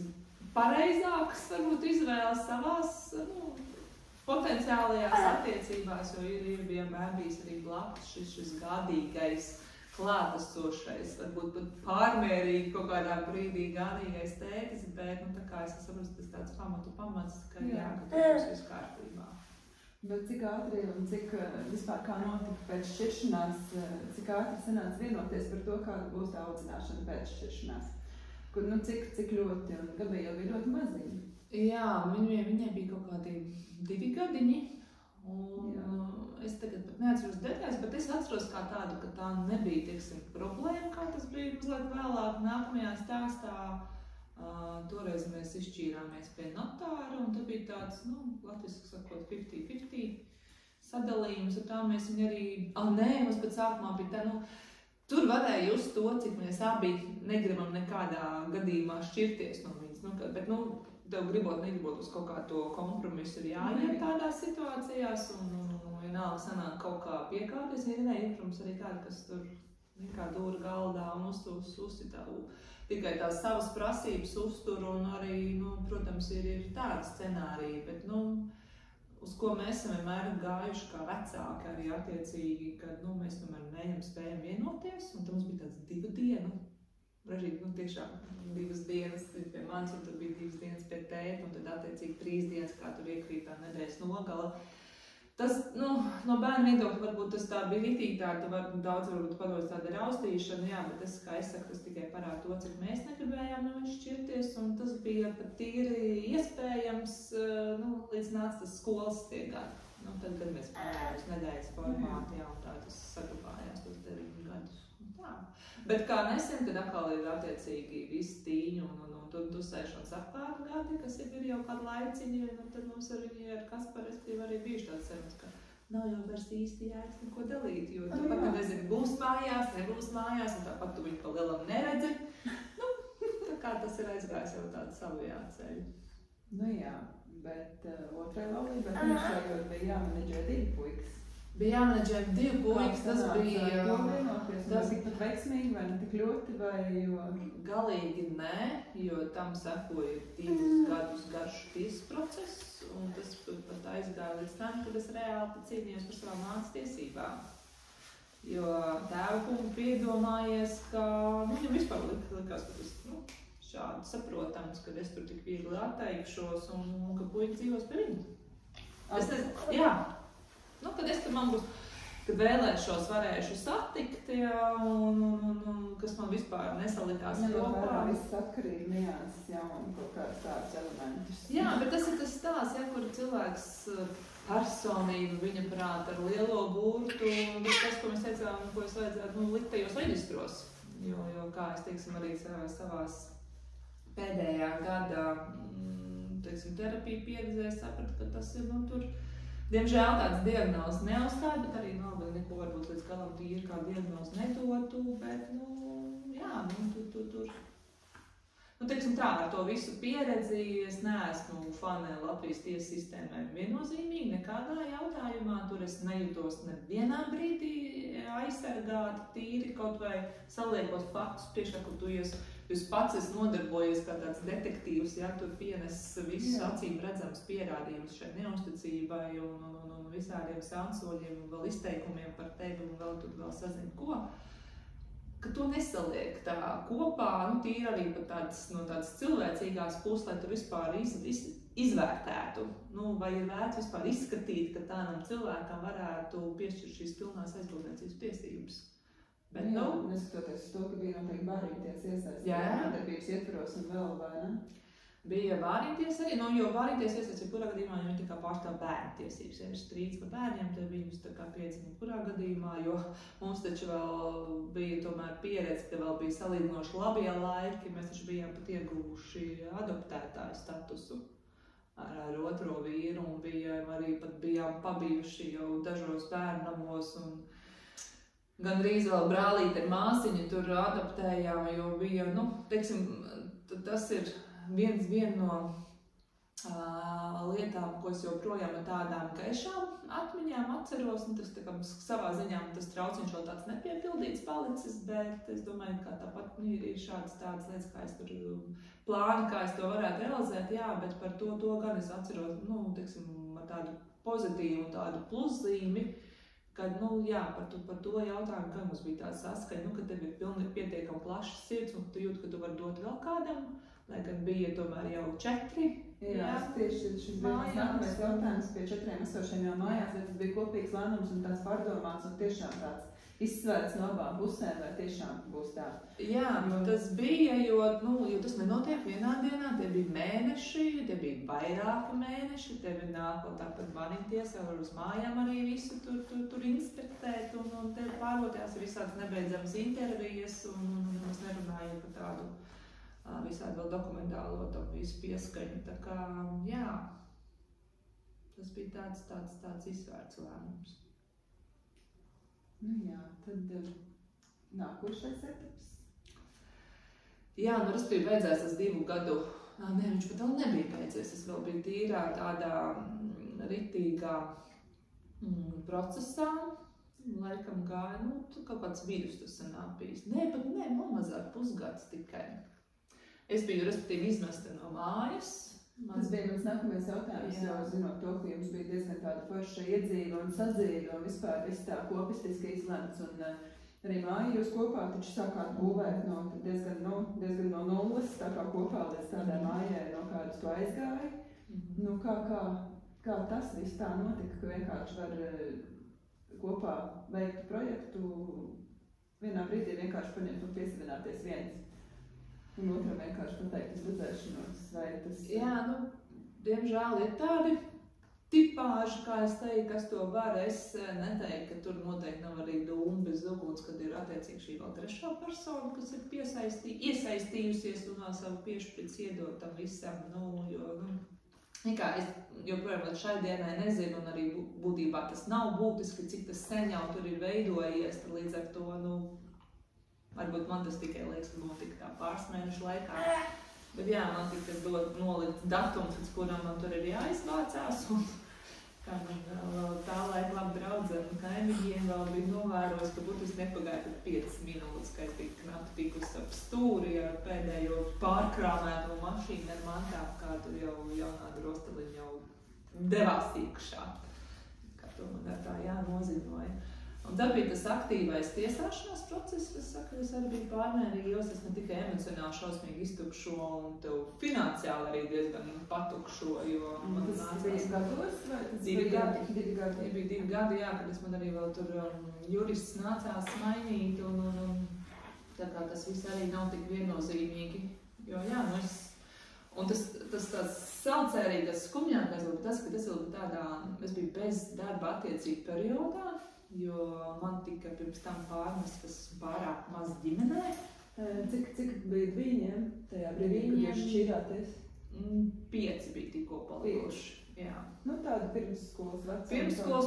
pareizākas, varbūt izvēles savās potenciālajās attiecībās, jo ir vienmēr bijis arī blakus šis gādīgais, klātesošais, varbūt pat pārmērīgi kaut kādā brīdī ganīgais tētis, bet tā kā es saprotu, tas tāds pamats, ka ka tur būs viss kārtībā. Bet cik ātri un cik vispār kā notika pēc šķiršanās, cik ātri sanāca vienoties par to, kāda būs tā audzināšana pēc šķiršanās? Kur, cik ļoti, un Gabija jau bija ļoti maziņa. Jā, viņai bija kaut kādi 2 gadiņi. Es tagad pat neatceros detaļas, bet es atceros kā tādu, ka tā nebija, problēma, kā tas bija mazliet vēlāk nākamajā stāstā. Toreiz mēs izšķīrāmies pie notāra, un tā bija tāds, latviski sakot, 50-50 sadalījums, un tā mēs viņu arī, mums pat sākumā bija tā, tur varēja just to, cik mēs abi negribam nekādā gadījumā šķirties no viņas, bet, tev gribot, negribot uz kaut kā to kompromisu ir jāiet tādās situācijās, un vienalga sanāk kaut kā piekāpties. Ir, protams, arī tādi, kas tur kā dūra galdā un uzsita tikai tās savas prasības uztur, un arī, protams, ir tādi scenāriji, bet, uz ko mēs esam vienmēr gājuši kā vecāki arī attiecīgi, kad, mēs tomēr mēģinām spējam vienoties, un tam mums bija tāds 2 dienu. Ražīgi, tiešām 2 dienas pie manis, un tad bija 2 dienas pie tēta, un tad attiecīgi 3 dienas, kā tur iekrīt tā nedēļas nogala. Tas, no bērnu viedokļa varbūt tas tā bija ritīgi tāda, daudz varbūt padodas tāda raustīšana, bet tas, kā es saku, tas tikai parāda to, cik mēs negribējām no viņš šķirties, un tas bija pat tīri iespējams, līdz nāca tas skolas tie gadi. Tad, kad mēs pārējām nedēļas formāti, un tā tas saglabājās tos 9 gadus. Bet kā nesen, tad atkal ir attiecīgi visi tīņi un dusēšanas apkārt gadi, kas ir jau kādu laiciņu, un tad mums ar viņu ar Kasparu arī bijuši tāds sarunas, ka nav jau vairs īsti jēgas neko dalīt, jo tu pat nezini, būs mājās, nebūs mājās, un tāpat tu viņu pa lielam neredzi. Tā kā tas ir aizgājis jau tādu savajā ceļu. Jā, bet otrai laulībai finišējot bija jāmenedžē 2 puikas. Bija jāmenedžē 2 puikas, tas bija... Tas bija pat veiksmīgi, vai ne tik ļoti, vai jo... Galīgi nē, jo tam sekoja 2 gadus garš tiesas process, un tas pat aizgāja līdz tam, kad es reāli cīnījos par savām mācas tiesībām. Jo tēva kungu piedomājies, ka viņam vispār likās, ka tas šādi saprotams, ka es tur tik viegli atteikšos un ka puiši dzīvos pie viņu. Kad es tur man būs, kad vēlēšos varēšu satikt, un kas man vispār nesalikās kopā. Viss atkarīgi nianses, un kaut kāds tāds elementus. Jā, bet tas ir tas stāsts, kur cilvēks personību viņa prāta ar lielo burtu, tas, ko mēs teicām, ko es vajadzētu likt tajos reģistros. Jo kā es, arī savās pēdējā gada, terapija pieredzē sapratu, ka tas ir, tur, diemžēl tādas diagnozes neuzstāda, bet arī nav vēl neko varbūt līdz galam tīri kā diagnozi nedotu, bet, tur. Tā, ar to visu pieredzi es neesmu fane Latvijas tiesas sistēmai viennozīmīgi nekādā jautājumā. Tur es nejūtos nevienā brīdī aizsargāti, tīri kaut vai saliekot faktus priekšā, kur tu jūs pats esi nodarbojies kā tāds detektīvs, tur pienes visus acīm redzams pierādījumus šai neusticībai un visādiem sansoļiem un vēl izteikumiem par tevi un vēl sazinu ko. Ka to nesaliek tā kopā, tīri arī pat no tādas cilvēcīgās puses, lai tu vispār izvērtētu, vai ir vērts vispār izskatīt, ka tādam cilvēkam varētu piešķirt šīs pilnās aizbildniecības tiesības. Bet, neskatoties uz to, ka bija noteikti bērnības iesaistīt darbības ietvaros un vēl, vai ne? Bija vārīties arī, jo vārīties iesaistīt kurā gadījumā, jo viņi tā kā pārstāv bērnu tiesības, ja ir strīds par bērniem, tad viņus tā kā pieņem kurā gadījumā, jo mums taču vēl bija tomēr pieredze, ka vēl bija salīdzinoši labie laiki, mēs taču bijām pat ieguvuši adoptētāju statusu ar otro vīru un bijām pabijuši jau dažos bērnamos un gandrīz vēl brālīti ar māsiņu tur adoptējām, jo bija, teiksim, tas ir viena no lietām, ko es joprojām ar tādām gaišām atmiņām atceros, un tas tā kā savā ziņā tas trauciņš vēl tāds nepiepildīts palicis, bet es domāju, ka tāpat ir šādas tādas lietas, kā es tur plāni, kā es to varētu realizēt, jā, bet par to gan es atceros, teiksim, ar tādu pozitīvu un tādu pluszīmi, kad, par to jautājumu, ka mums bija tāda saskaņa, ka tev ir pilnīgi pietiekami plašs sirds, un tu jūti, ka tu vari dot vēl kādam, lai gan bija tomēr jau 4. Jā, tieši šis bija mans nākamais jautājums pie 4 esošiem jau mājās, vai tas bija kopīgs lēmums un tāds pārdomāts un tiešām tāds izsvērts no abām pusēm, vai tiešām būs tā? Jā, tas bija, jo tas nenotiek vienā dienā, tie bija mēneši, tie bija vairāki mēneši, tevi nāk vēl tāpat vanīties, jau uz mājām arī visu tur inspektēt, un tevi pārvotījās visādas nebeidzamas intervijas, un mēs nerunājam par tādu visādi vēl dokumentālo tam visu pieskaņu, tā kā, jā, tas bija tāds izsvērts lēmums. Jā, tad nākošais etaps. Jā, respektīvi beidzās tas 2 gadu, viņš pat vēl nebija beidzies, tas vēl bija tīrā tādā ritīgā procesā, laikam gāja, kaut kāds vidus tas sanāk bijis. Mazāk pusgads tikai. Es biju, respektīvi, izmesta no mājas. Tas bija mans nākamais jautājums, jau zinot to, ka jums bija diezgan tāda forša iedzīve un sadzīve un vispār viss tā kopistiski izlemts. Un arī māju jūs kopā taču sākāt būvēt diezgan no nulles, tā kā kopā līdz tādai mājai, no kādas tu aizgāji. Kā tas viss tā notika, ka vienkārši var kopā veikt projektu, vienā brīdī vienkārši paņemt un piesavināties viens? Un otram vienkārši pateikt uz redzēšanos, vai tas... Jā, diemžēl ir tādi tipāži, kā es teiktu, kas to var. Es neteiktu, ka tur noteikti nav arī dūma bez uguns, kad ir attiecīgi šī vēl 3. persona, kas ir iesaistījusies un vēl savu piešprici iedot tam visam, es joprojām vēl šai dienai nezinu, un arī būtībā tas nav būtiski, cik tas sen jau tur ir veidojies, līdz ar to, varbūt man tas tikai liekas, ka notika tā pāris mēnešu laikā. Bet jā, man tika nolikt datums, līdz kuram man tur ir jāizvācās. Un kā man vēl tā laika labi draudzene un kaimiņiem vēl bija novērojis, ka būtu nepagāja pat 5 minūtes, ka es biju knapi tikus ap stūri ar pēdējo pārkrāmēto mašīnu ar mantām, kā tur jau jaunā drosteliņa jau devās iekšā. Kā to man ar tā jānoziņoja. Un tad bija tas aktīvais tiesāšanās process, kas saka, es arī biju pārmērīgi ilgs, es ne tikai emocionāli šausmīgi iztukšo un tev finansiāli arī diezgan patukšo, jo man tas bija gados vai tas bija 2 gadi? 2 gadi. Bija 2 gadi, jā, kad es man arī vēl tur jurists nācās mainīt un tā kā tas viss arī nav tik viennozīmīgi, jo jā, un tas tāds saucērīgais skumjākais vēl tas, ka tas vēl tādā, es biju bez darba attiecību periodā, jo man tika pirms tam pārmest, kas pārāk maz ģimenē. Cik bija viņiem tajā brīdī, kad jūs šķirāties? 5 bija tikko palikuši. Jā. Tāda pirmsskolas vecuma. Pirmsskolas,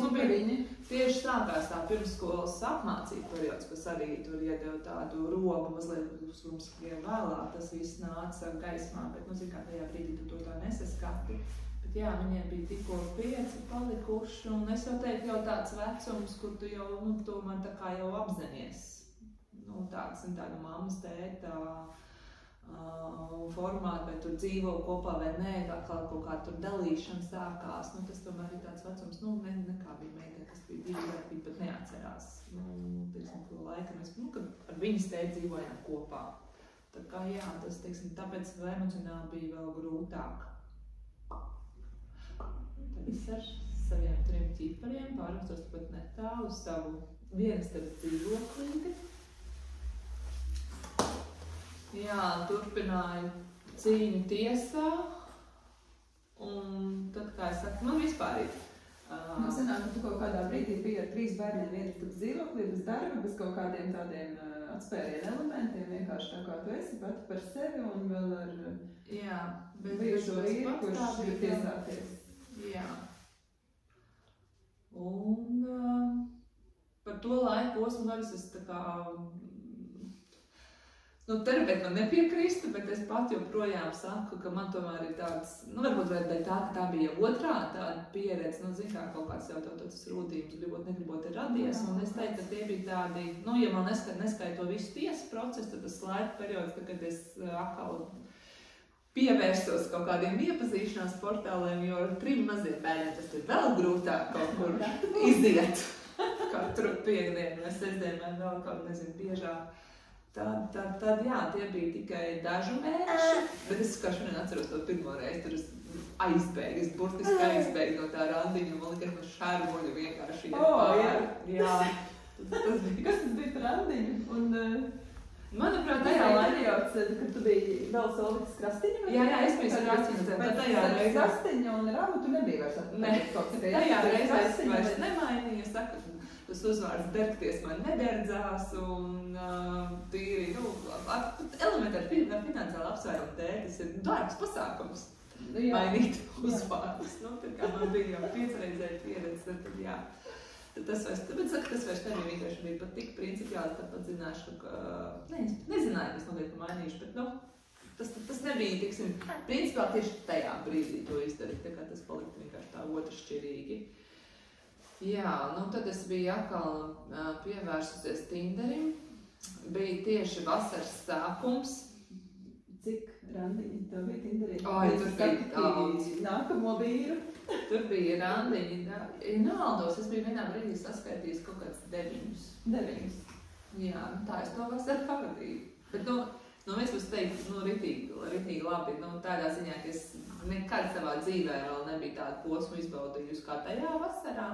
tieši sākās tā pirmsskolas apmācība periods, kas arī tur iedeva tādu robu mazliet uz mums vēlāk. Tas viss nāca gaismā, bet, kā tajā brīdī tu to tā nesaskati. Jā, viņiem bija tikko 5 palikuši, un es jau teiktu, jau tāds vecums, kur tu jau, tomēr tā kā jau apzinies. Tāda mammas, tēta formāti, vai tur dzīvo kopā vai nē, kaut kā tur dalīšana sākās. Tas tomēr ir tāds vecums, nekā bija meitene, kas bija 2 gadi, viņa pat neatcerās. To laiku mēs, kad ar viņas tēti dzīvojām kopā. Tā kā jā, tas, tāpēc emocionāli bija vēl grūtāk. Es ar saviem 3 ķipariem pārvestos pat netālu uz savu vienastabas dzīvoklīti. Jā, turpināju cīņu tiesā, un tad, kā es saku, man vispār ir. Nu, sanāk, ka tu kaut kādā brīdī biji ar 3 bērniem vienas tas dzīvoklī, bez darba, bez kaut kādiem tādiem atspērienu elementiem, vienkārši tā kā tu esi pati par sevi un vēl ar bijušo vīru, kurš ir tiesāties. Jā. Un par to laiku posmu gadus es tā kā, terapeiti man nepiekrīstu, bet es pat joprojām saku, ka man tomēr ir tāds, varbūt vai tā, ka tā bija otrā tāda pieredze, zin kā kaut kāds jau tas rūtījums, negribot ir radies, un es teicu, ka tie bija tādi, ja man neskaito visu tiesu procesu, tad tas laika periods, kad es atkal pievērsos kaut kādiem iepazīšanās portāliem, jo ar 3 maziem bērniem tas ir vēl grūtāk kaut kur iziet katru piekdienu, vai sestdienu, vai vēl kaut, biežāk. Tad jā, tie bija tikai dažu mēneši, bet es kā šodien atceros to pirmo reizi, tur es aizbēgu, es burtiski aizbēgu no tā randiņa, man liekas, no šērmuļa vienkārši iet pāri. Jā. Tas bija. Kas tas bija par randiņu? Manuprāt, tajā laikā, kad tu biji vēl Solvitas krastiņa? Jā, es biju krastiņa, bet tajā reizē. Krastiņa un Ramu tu nebija vairs atpakaļ. Tajā reizē es vairs nemainīju, saku, tas uzvārds dergties man nederdzās un tīri, elementāri finansiāli apsvērumu dēļ, tas ir dārgs pasākums mainīt uzvārdus. Tā kā man bija jau 5-reizēja pieredze, tad jā. Tas vairs nebija vienkārši bija pat tik principiāli, tāpat zināšu, ka nezināju, kas noteikti mainīšu, bet tas nebija, tiksim, principiāli tieši tajā brīdī to izdarīt, tā kā tas palika vienkārši tā otršķirīgi. Jā, tad es biju atkal pievērsusies Tinderim, bija tieši vasaras sākums. Cik randiņi tev bija Tinderī? Tur bija daudz. Nākamo vīru. Tur bija randiņi. Nevaldos, es biju vienā brīdī saskaitījis kaut kāds 9. 9? Jā, tā es to vasaru pavadīju. Bet, viens puses teikt, ritīgi labi, tādā ziņā, ka es nekad savā dzīvē vēl nebija tādu posmu izbaudījusi kā tajā vasarā.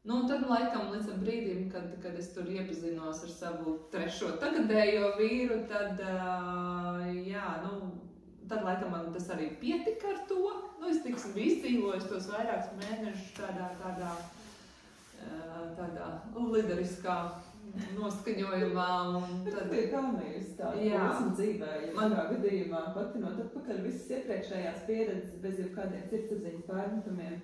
Tad laikam līdz tam brīdim, kad es tur iepazinos ar savu 3. tagadējo vīru, tad, tad laikam man tas arī pietika ar to. Es biju izdzīvojis tos vairākus mēnešus tādā lideriskā noskaņojumā. Tad ir pelnījusi tādu posmu dzīvē, ja manā gadījumā patinot atpakaļ visas iepriekšējās pieredzes bez jau kādiem sirdsapziņas pārmetumiem.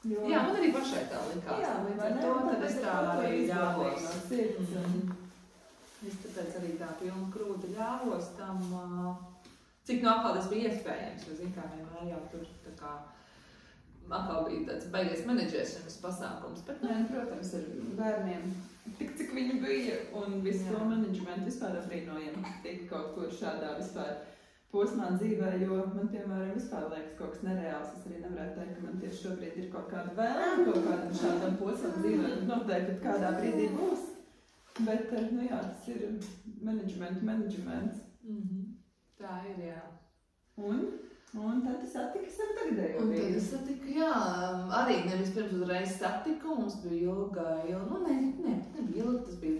Jā, man arī pašai tā likās. Jā, tad es tā arī ļāvos. Es tāpēc arī tā pilnu krūti ļāvos tam, cik atkal tas bija iespējams, jo zin kā vienmēr jau tur tā kā atkal bija tāds baigies menedžēšanas pasākums. Bet, protams, ar bērniem tik, cik viņi bija un visu to menedžmentu vispār aprīnojam tik kaut kur šādā vispār posmā dzīvē, jo man, piemēram, vispār liekas kaut kas nereāls. Es arī nevarētu teikt, ka man tieši šobrīd ir kaut kāda vēlme kaut kādam šādam posmam dzīvē. Noteikti, kad kādā brīdī būs. Bet, tas ir menedžments. Tā ir, jā. Un tad tu satiki savu tagadējo vīru. Un tad es satiku, jā, arī nevis pirms uzreiz satiku, mums bija ilga, nebija ilga, tas bija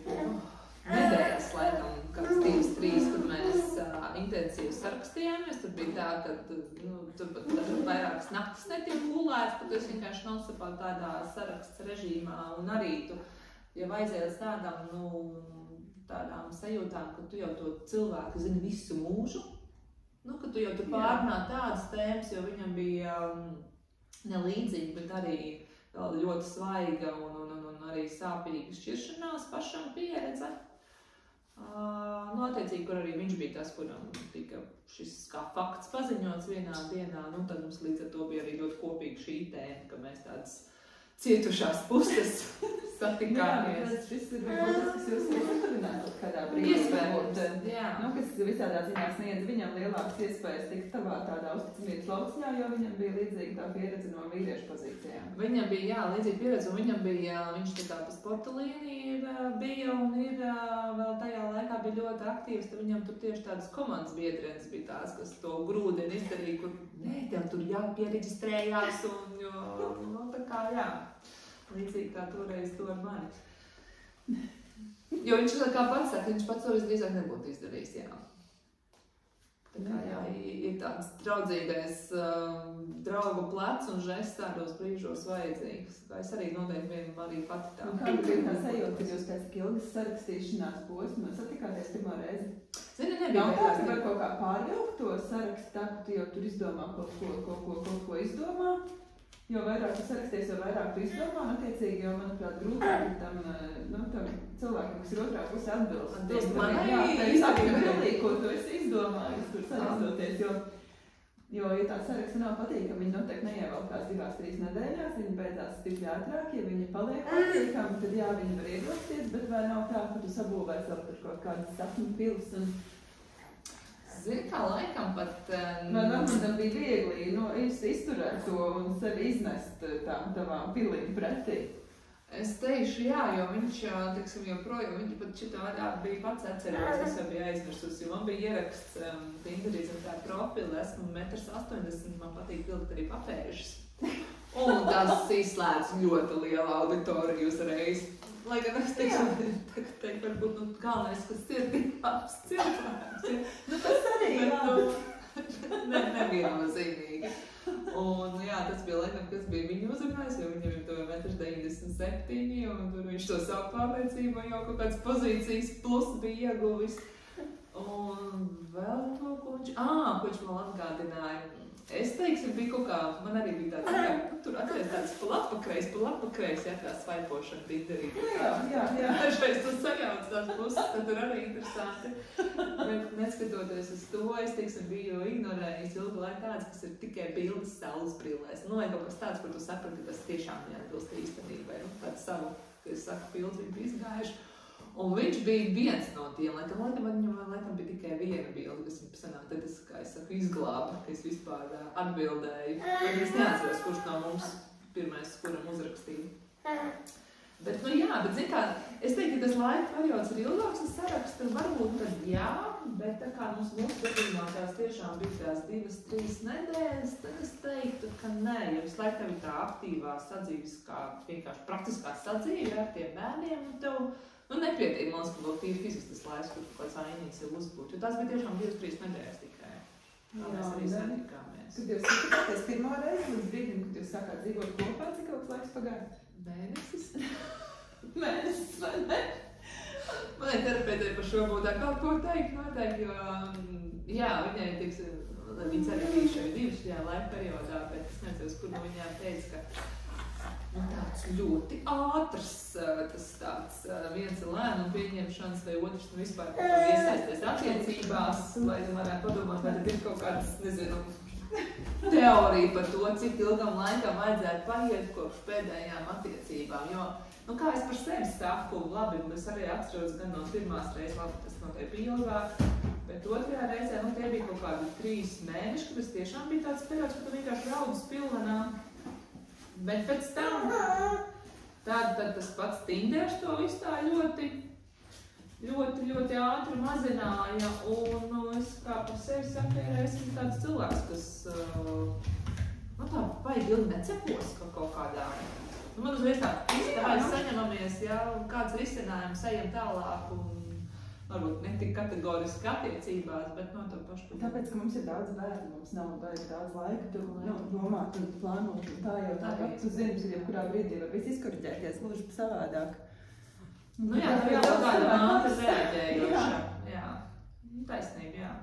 nedēļas, laikam, kāds 2-3, kad mēs intensīvi sarakstījāmies. Tur bija tā, ka tur pat vairākas naktis netiek gulēts, ka tu esi vienkārši non-stopā tādā saraksts režīmā. Un arī tu, ja vajadzējas tādām sajūtām, ka tu jau to cilvēku zini visu mūžu, ka tu jau tur pārunā tādas tēmas, jo viņam bija nelīdzīgi, bet arī ļoti svaiga un arī sāpīga šķiršanās pašam pieredze. Attiecīgi, kur arī viņš bija tas, kuram tika šis kā fakts paziņots vienā dienā, tad mums līdz ar to bija arī ļoti kopīga šī tēma, ka mēs tādas cietušās puses satikāmies. Jā, šis ir varbūt tas, kas jūs arī satarinātu kādā brīdī. Iespējams, jā. Kas visādā ziņā sniedz viņam lielākas iespējas tikt tavā tādā uzticamības lauciņā, jo viņam bija līdzīga tā pieredze no vīriešu pozīcijām. Viņam bija, līdzīga pieredze, un viņš tā kā pa sporta līniju bija un ir vēl tajā laikā bija ļoti aktīvs, tad viņam tur tieši tādas komandas biedrenes bija tās, kas to grūdienu izdarīja, kur, tev tur jāpiereģistrējās un, tā kā, jā. Līdzīgi kā toreiz to ar mani. Jo viņš kā pats saka, viņš pats to visdrīzāk nebūtu izdarījis, jā. Tā kā jā, ir tāds draudzīgais draugu plecs un žests tādos brīžos vajadzīgs. Es arī noteikti vienu arī pati tā. Un kāda bija tā sajūta, kad jūs pēc tik ilgas sarakstīšanās posma satikāties pirmo reizi? Zini, nebija nav tā, ka var kaut kā pārvilkt to sarakstu tā, ka tu jau tur izdomā kaut ko izdomā. Jo vairāk tu saraksties, jo vairāk tu izdomā, un attiecīgi jau, manuprāt, grūtāk ir tam cilvēkiem, kas ir otrā pusē atbilst. Jā, tā ko tu esi izdomājis, tur sarakstoties, jo, ja tā saraksta nav patīkama, viņi noteikti neievelkās 2-3 nedēļās, viņi beidzās stipri ātrāk, ja viņi paliek patīkami, tad jā, viņi var ievilkties, bet vai nav tā, ka tu sabūvēs vēl tur kaut kādas sapņu pils un... Zini, kā laikam pat... Vai Normandam bija viegli izturēt to un sevi iznest tavām pilīm pretī? Es teikšu jā, jo viņš, teiksim, joprojām, viņš pat šitā vairāk bija pats atcerējis, es jau biju aizmirsusi, jo man bija ieraksts Tinderī zem tā profila, esmu 1,80 m, man patīk vilkt arī papēžas. Un tas izslēdz ļoti lielu auditoriju uzreiz. Lai gan es teiktu, varbūt galvenais, kas sirdī labs cilvēks. Tas arī neviennozīmīgi. Un jā, tas bija laikam, kas bija viņu uzrunājis, jo viņam ir to 1,97 m, un tur viņš to savu pārliecību jau kaut kādas pozīcijas plus bija ieguvis. Un vēl to, ko viņš vēl atgādināja. Es teiksim, bija kaut kā, man arī bija tāds, tur atreiz tāds pa lapakreis, tā svaipošana Tinderī. Jā. Dažreiz tu sajauc tās puses, tad tur arī interesanti. Bet neskatoties uz to, es teiksim, biju ignorējis ilgu laiku tāds, kas ir tikai bildes saules brillēs. Vai kaut kas tāds, kur tu saprati, ka tas tiešām neatbilst īstenībai. Tāds savu, ka es saku, bildes viņi bija izgājuši. Un viņš bija viens no tiem, laikam bija tikai viena bilde, kas viņam sanāk, tad es, kā es saku, izglābu, ka es vispār atbildēju. Es neatceros, kurš no mums pirmais, kuram uzrakstīju. Bet, zin kā, es teiktu, ka tas laika periods ir ilgāks, es sarakstu, varbūt tad jā, bet tā kā mūsu gadījumā tās tiešām bija tās 2-3 nedēļas, tad es teiktu, ka nē, jo visu laiku tev ir tā aktīvā sadzīves, kā vienkārši praktiskā sadzīve ar tiem bērniem, un tev nepietiek, man liekas, ka tīri fiziskas laiks, kur kaut kāds ainīgs ir uzbūt, jo tās bija tiešām 2-3 nedēļas tikai. Mēs arī satikāmies. Kad jūs satikāties pirmo reizi līdz brīdim, kad jūs sākāt dzīvot kopā, cik ilgs laiks pagāja? Mēnesis. Mēnesis, vai ne? Manai terapeitei par šo būtu kaut ko teikt noteikti, jo viņai, viņas arī bija šajā laika periodā, bet es nezinu, kur no viņām teica, ka tāds ļoti ātrs, tas tāds viens ir lēmumu pieņemšanas vai otrs vispār iesaisties attiecībās, lai varētu padomāt, vai tad ir kaut kāds, nezinu, teorija par to, cik ilgam laikam vajadzētu paiet kopš pēdējām attiecībām, jo, kā es par sevi saku, labi, es arī atceros gan no pirmās reizes, labi, tas noteikti bija ilgāk, bet otrajā reizē, tie bija kaut kādi 3 mēneši, kad tas tiešām bija tāds periods, ka tu vienkārši raudus pilvenā. Bet pēc tam tad tas pats Tinders to visu tā ļoti ātri mazināja, un es kā par sevi saku, esmu tāds cilvēks, kas tā baigi ilgi necepos kaut kādā. Man uzreiz tā saņemamies, kāds risinājums ejam tālāk, un varbūt ne tik kategoriski attiecībās, bet no to pašu. Tāpēc, ka mums ir daudz bērnu, mums nav daudz laika, tu domāt un plānot, un tā jau tāpat, tu zini, ka jebkurā brīdī var viss izkorģēties gluži savādāk. Tā ir kaut kāda ātri reaģējoša. Jā, taisnība, jā.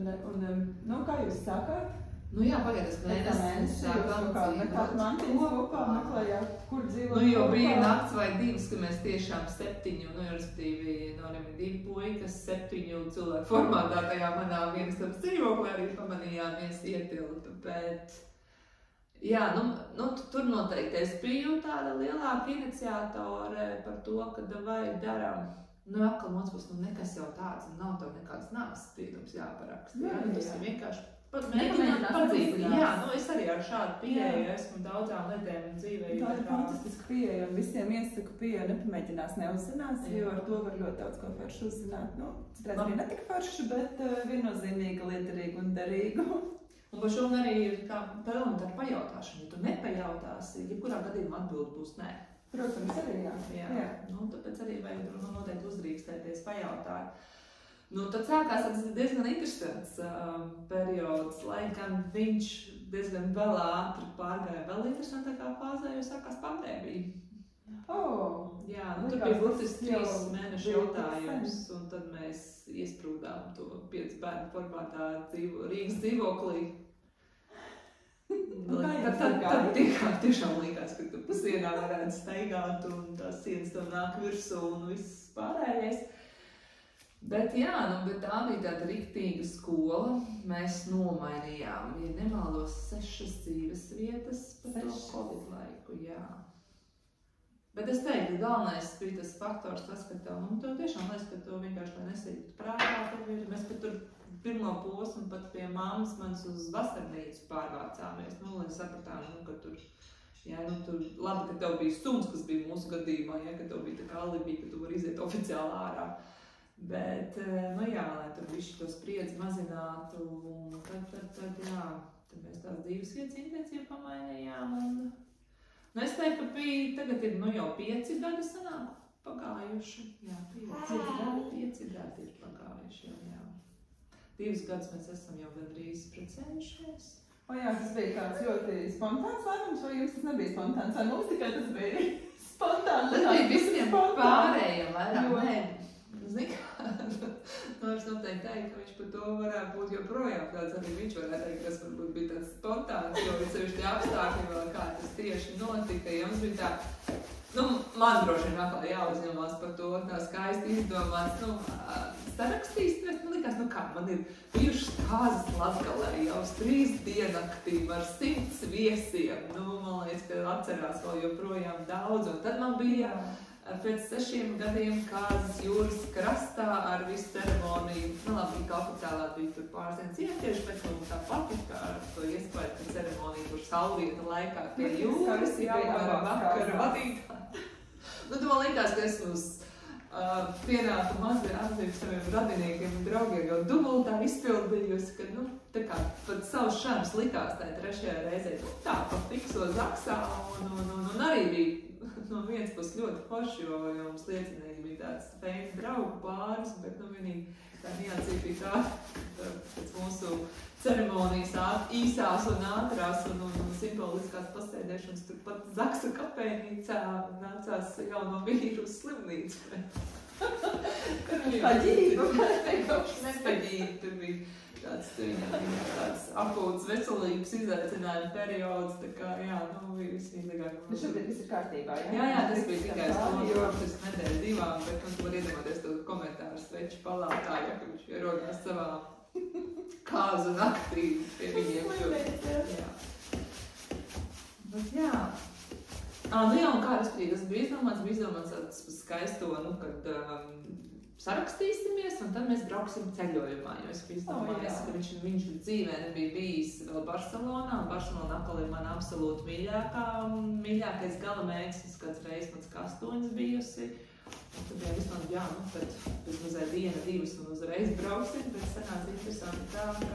Un kā jūs sākāt? Pagaidas mēnesis sākām dzīvot. Mantiņas kopā meklējāt, kur dzīvot kopā? Jau bija nakts vai 2, ka mēs tiešām 7, respektīvi, arī 2 puikas 7 cilvēku formātā tajā manā vienas dzīvoklī arī pamanījāmies ietilpt, bet tur noteikti es biju tāda lielāka iniciātore par to, ka vai darām. Atkal mums nekas jau tāds, nav tev nekāds nāves spriedums jāparaksta. Tas ir vienkārši mēģināt padzīt. Es arī ar šādu pieeju esmu daudzām lietēm dzīvē. Tā ir fantastiska pieeja, un visiem iesaku pieeju nepamēģinās neuzzinās, jo ar to var ļoti daudz ko foršu uzzināt. Citreiz arī ne tik foršu, bet viennozīmīgi liederīgu un derīgu. Un par šo arī ir kā parlamentāra pajautāšana. Ja tu nepajautāsi, jebkurā gadījumā atbildi būs nē. Protams, arī jā. Tāpēc arī vajag noteikti uzdrīkstēties pajautāt. Nu, tad sākās tāds diezgan interesants periods, lai gan viņš diezgan vēl ātri pārgāja vēl interesantākā fāzē, jo sākās pandēmija. Jā, nu, tur bija būtiski 3 mēnešu jautājums, un tad mēs iesprūdām to 5 bērnu formātā Rīgas dzīvoklī. Tad tiešām likās, ka tu pa sienām varētu staigāt, un tās sienas tev nāk virsū un viss pārējais. Bet jā, bet tā bija tāda riktīga skola. Mēs nomainījām, ja nemaldos, 6 dzīves vietas par to Covid laiku, jā. Bet es teiktu, galvenais bija tas faktors, tas, ka tev tiešām liekas, ka tev vienkārši nesīktu prātā. Mēs pat tur pirmo posmu pat pie mammas manas uz vasarnīcu pārvācāmies. Lai sapratām, ka tur, tur labi, ka tev bija suns, kas bija mūsu gadījumā, ka tev bija tā kā alibi, ka tu vari iziet oficiāli ārā. Bet, lai tur visu to spriedzi mazinātu, un tad mēs tās dzīves vietas intensīvi pamainījām. Es teiktu, ka tagad ir jau 5 gadi sanāk pagājuši. Jā, 5 gadi ir pagājuši, jā. 2 gadus mēs esam jau gandrīz precējušies. Jā, tas bija tāds ļoti spontāns lēmums, vai jums tas nebija spontāns? Vai mums tikai tas bija spontāns? Tas bija visiem pārējiem vairāk. Es noteikti teiktu, ka viņš par to varētu būt joprojām tāds, arī viņš varētu teikt, ka tas varbūt bija tāds spontāns, jo sevišķi apstākļi vēl kā tas tieši notika, ja mums bija tā, man droši vien atkal jāuzņemās par to, tā skaisti izdomāts, sarakstīs, bet man likās, kā man ir bijušas kāzas Latgalē jau uz 3 diennaktīm ar 100 viesiem, man liekas, ka atcerās vēl joprojām daudz, un tad man bija pēc 6 gadiem kāzas jūras krastā ar visu ceremoniju. Labi, ka oficiālā bija tur pāris cietieši, bet tā patika ar to iespēju, ka ceremonija tur saulrieta laikā pie jūras, ar vakara vadītāju. Tu man likās, ka esmu uz pienāku mazi atzīvi saviem radiniekiem un draugiem jau dubultā izpildījusi, ka, tā kā pat savs šarms likās tā 3. reizē, tā pa fikso zaksā un arī bija no vienas puses ļoti forši, jo mums liecinīgi bija tāds feini draugu pāris, bet vienīgi tā niansība bija tā, pēc mūsu ceremonijas īsās un ātrās un simboliskās pasēdēšanas turpat Zaksa kapēnīcā nācās jauno vīru uz slimnīcu. Paģību? Nepaģību, tur bija tāds akūts veselības izaicinājuma periods, tā kā, bija vismīdīgāk. Bet šobrīd viss ir kārtībā, Jā, tas bija tikai stundas nedēļu 2, bet tu var iedomāties to komentāru sveču palātā, ka viņš ierodās savā kāzu naktī pie viņiem. Bet jā. Un kā tas bija izdomāts tāds skaisto, kad sarakstīsimies, un tad mēs brauksim ceļojumā, jo es biju izdomājis, ka viņš dzīvē nebija bijis vēl Barcelonā, un Barcelona atkal ir man absolūti mīļākais gala mērķis, es kāds reizes mans kā 8 bijusi, un tad bija vismaz, tad mazliet 1, 2 un uzreiz brauksim, bet sanāca interesanti tā, kā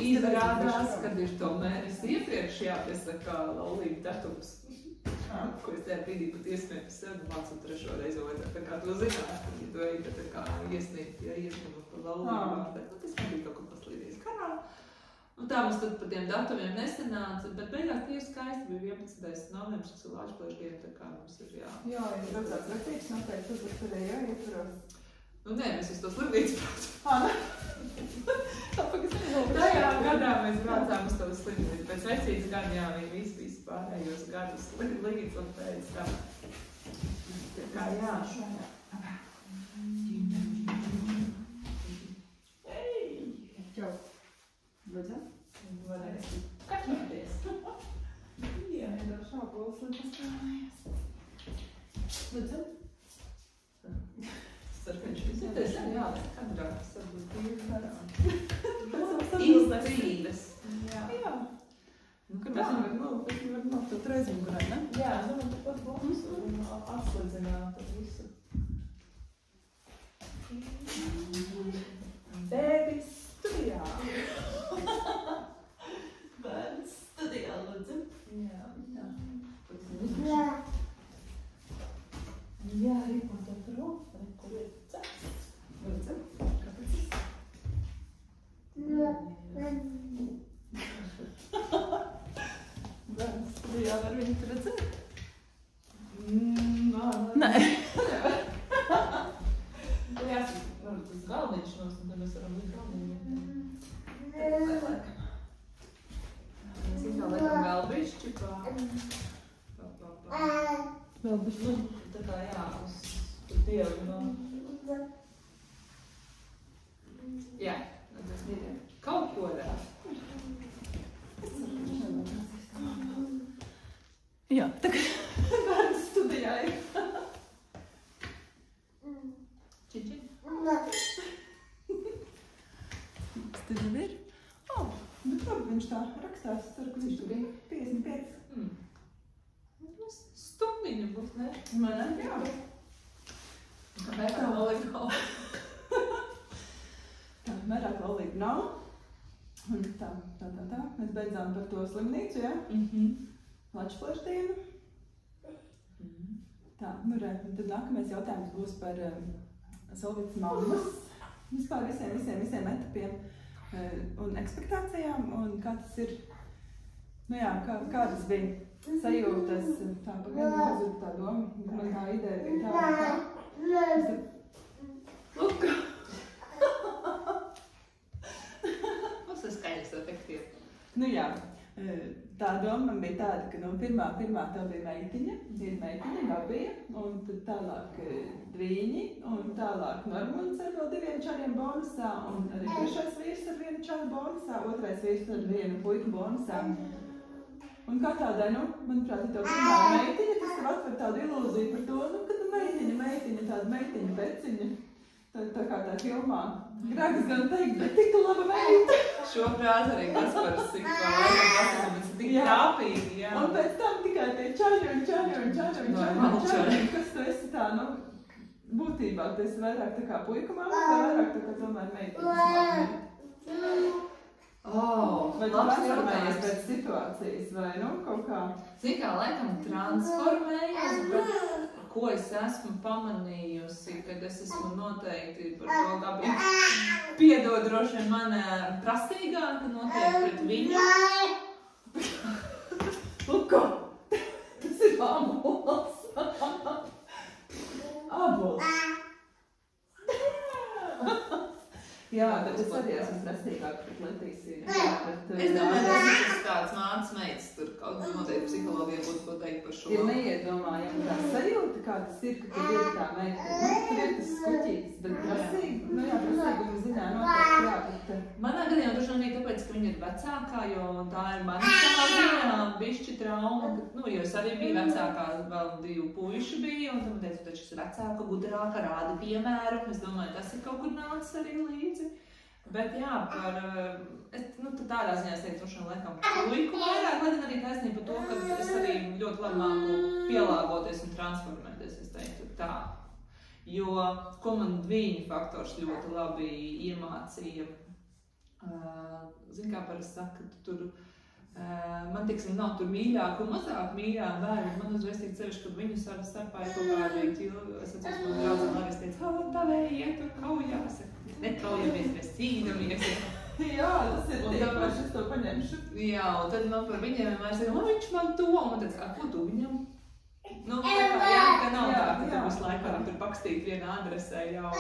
izrādās, kad ir tomēr iepriekš jāpiesaka laulību datums. Ko es tajā brīdī pat iesmēju par sevi, mācot 3. reizi vajadzētu, tā kā to zināt, ja tu ej, tā kā iesniegt, iesniegt par laulību, bet tas man bija kaut kur paslīdījis karā. Un tā mums tad par tiem datumiem nesanāca, bet beigās tie ir skaisti, bija 11. novembris, kas ir Lāčplēšdiena, tā kā mums ir Jā, ir redzēts vecīgs, noteikti uzlikt arī jāietvaros. Nē, mēs uz to slimnīcu braucam. Tāpēc es Tajā gadā mēs braucām uz to slimnīcu. Pēc vecības gan, viņi visi pārējos gadus līdz un pēc tam. Tā kā Čau. Lūdzu? Varēs. Kaķoties. Jā, nedaudz šāpos, lai pastrāmējies. Lūdzu? Viņš visieties, kadrā, varbūt Izdzīves. Jā. Kad mēs varam nokļūt reizmugurē, ne? Jā, tu pat blakus un atslēdzināt ar visu. Bēbis studijā. Bērns studijā, lūdzu. Jā. Jā, rīpot tu redzēt? Nē. Tur jāsaka, varbūt tas galdiņš nos, un tad mēs varam likt galdiņu. Tad liekam. Mēs liekam vēl bišķi Vēl bišķi. Tā kā jā, uz dievu vēl. Jā, tas ir kaut ko rā. Jā, tagad bērnu studijā ir. Čiči. Tas jau ir. Bet labi, viņš tā rakstās, ceru, ka viņš tur bija 55. Stundiņa būs, ne? Man jā. Vairāk laulību nav. Tā, vairāk laulību nav. Un tā. Mēs beidzām par to slimnīcu, jā? Lačplēšu dienu. Tā, nu re, tad nākamais jautājums būs par Solvitas mammas. Vispār visiem etapiem un ekspektācijām, un kā tas ir, nu jā, kādas bija sajūtas, tā pagaidām pazuda tā doma, man tā ideja bija tāda, Luka! Mums ir skaļas efektīvi. Nu jā, tā doma man bija tāda, ka no pirmā tā bija meitiņa, Gabija, un tad tālāk Dvīņi, un tālāk Normunds ar vēl 2 čaliem bonusā, un arī trešais vīrs ar 1 čalu bonusā, otrais vīrs ar 1 puiku bonusā. Un kā tādai, nu, manuprāt, ir tev pirmā meitiņa, tas tev atver tādu ilūziju par to, nu, kad meitiņa, tāda meitiņa peciņa, tā kā tā filmā. Grāgas gan teikt, bet tik laba meita. Šo frāzi arī Kaspars tik laikam tik trāpīgi, jā. Un pēc tam tikai tie čaļi, kas tu esi tā, nu, būtībā tu esi vairāk tā kā puika mamma, vai vairāk tā kā tomēr meitiņas mamma? Vai tu transformējies pēc situācijas, vai, nu, kaut kā? Zini kā, laikam transformējies, bet ko es esmu pamanījusi, kad es esmu noteikti par to Gabi piedod droši vien man prasīgāka noteikti pret viņu. Luka, tas ir ābols. Ābols. Jā, bet es arī esmu prasīgāka pret Letīsiju. Es domāju, ka tas tāds mātes meitas tur kaut kā noteikti psihologiem būtu ko teikt par šo. Ir neiedomājama tā sajūta, kā tas ir, ka tad ir tā meita. Nu, tur ir tas skuķītis, bet prasīgi, nu jā, prasīguma ziņā noteikti jā, bet... Manā gadījumā droši vien tāpēc, ka viņa ir vecākā, jo tā ir mana savā ziņā bišķi trauma, nu, jo es arī biju vecākā, vēl 2 puiši bija, un tam teicu, taču es vecāka, gudrāka, rāda piemēru, es domāju, tas ir kaut kur nācis arī līdzi. Bet jā, nu, tādā ziņā es teiktu, laikam puiku vairāk, lai arī taisnība par to, ka es arī ļoti labi māku pielāgoties un transformēties, es teiktu tā. Jo, ko man Dvīņa faktors ļoti labi iemācīja, zin kā parasti saka, ka tur, man, teiksim, nav tur mīļāk un mazāk mīļāk bērni, man uzreiz tiek cevišķi, kad viņu starpā ir kaut kādīgi, es atceros, man draudzene arī teica, tavēji iet tur kaujās, nekaujamies, mēs cīnamies. Jā, tas ir tiepaši, es to paņemšu. Jā, un tad man par viņiem vienmēr saka, viņš man to, un man teica, ko tu viņam? Nu, tā kā, jā, ka nav tā, ka tu visu laiku varam tur pakstīt vienā adresē, jā, un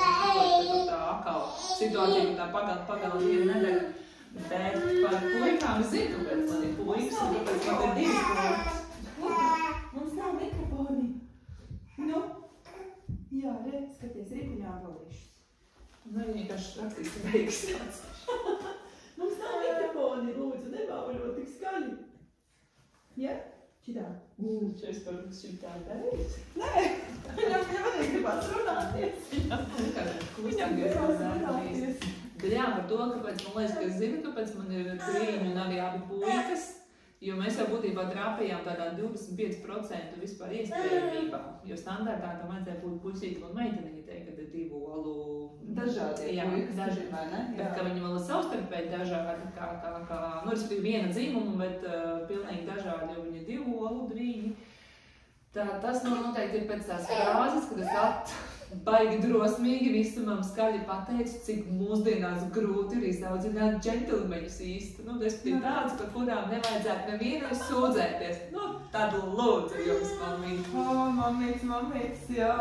tur tā akal situācija, ka tā pagal vienu nedēļu. Bet par puikām es zinu, kāpēc man ir puikas, un kāpēc man ir 2 puikas. Mums nav mikrofoni. Nu, jā, redz, skaties, ripuņā bolīšus. Nu, viņi vienkārši rakstīs beigas tāds. Mums nav mikrofoni, lūdzu, nebauļot tik skaļi. Ja? Šitā. Es par šitā darīju. Nē, viņam arī gribās runāties. Viņam gribās runāties. Bet jā, par to, kāpēc man liekas, ka es zinu, kāpēc man ir 3 un arī abi puikas, jo mēs jau būtībā trāpījām tādā 25% vispār iespējamībā, jo standartā tam vajadzēja būt puisītam un meitenītei, kad ir 2 olu dažādi puikas, vai ne? Bet ka viņi vēl ir savstarpēji dažādi, kā, nu, respektīvi viena dzimuma, bet pilnīgi dažādi, jo viņi ir 2 olu Dvīņi. Tas noteikti ir pēc tās frāzes, kad es baigi drosmīgi visumam skaļi pateicu, cik mūsdienās grūti ir izaudzināt džentelmeņus īsti. Nu, respektīvi tāds, par kurām nevajadzētu nevienai sūdzēties. Nu, tad lūdzu jums, mammīt. Mammīts, jā.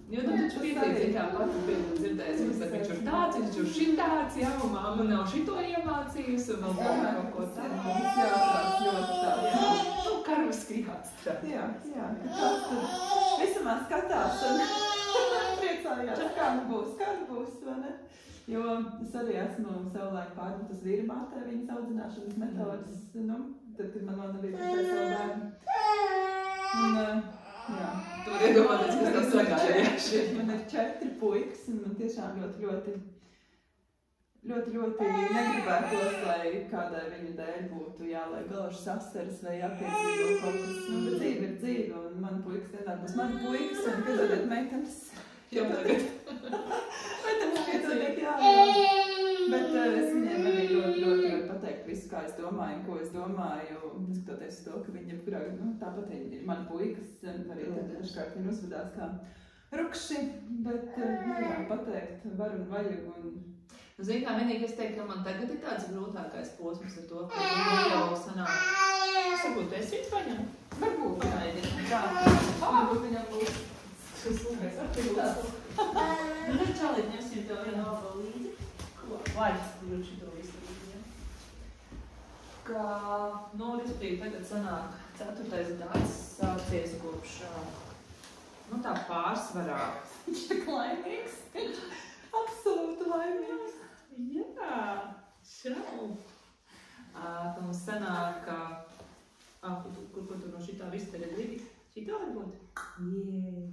Jo tu taču pietiek, kā pati bija dzirdējis, viņš ir tāds, viņš ir šitāds, jā, un mamma nav šito iemācījusi, un vēl domā kaut ko tādu. Jā, tāds ļoti tāds. Nu, karviski jāatstrād. Jā, ka tāds tad visumā skatās un priecājās, kā būs, vai ne? Jo es arī esmu savulaik pārmetus vīra mātē viņas audzināšanas metodas, nu, tad, kad man vēl nebija pēc savu bērnu. Un, jā. Tu vari iedomāties, kas tas sagādājuši. Man ir 4 puikas, un man tiešām ļoti negribētos, lai kādai viņu dēļ būtu jāliek galvas sasaras vai jāpiedzīvo kaut kas. Nu, bet dzīve ir dzīve, un man puikas vienmēr būs mani puikas, un piedodiet meitenes. Jau tagad. Meitenes piedodiet, jā. Bet es viņiem arī ļoti pateikt visu, kā es domāju, ko es domāju, neskatoties to, ka viņi jebkurā, tāpat ir mani puikas, arī tad dažkārt viņi uzvedās kā rukši, bet, jā, pateikt var un vajag un... Zini, kā vienīgi es teiktu, ka man tagad ir tāds grūtākais posms ar to, ka viņi jau sanāk. Varbūt es viņu paņem? Varbūt, jā. Varbūt viņam būs. Tas lūgais atpildās. Nu, tad čalīt, ņemsim tev vienu albu līdzi. Vaļas, grūti šito visu līdzi, ja? Ka, nu, respektīvi, tagad sanāk 4. gads sācies kopš, nu, tā pārsvarā. Viņš tik laimīgs. Absolūti laimīgs. Jā, šau. Mums sanāk, ka, kur tu no šitā visu te redzi? Šitā varbūt? Jē.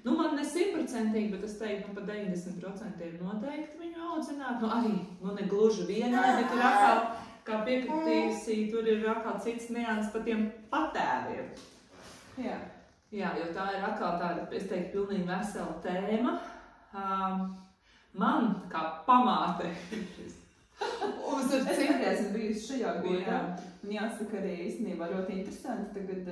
Nu, man ne 100%, bet es teiktu, pa 90% noteikti viņu audzināt. Nu, arī, ne gluži vienādi, tur atkal, kā piekritīsi, tur ir atkal cits nians pa tiem patēviem. Jā. Jā, jo tā ir atkal tāda, es teiktu, pilnīgi vesela tēma. Man, kā pamāte, es arī esmu bijusi šajā godā. Un jāsaka arī īstenībā ļoti interesanti tagad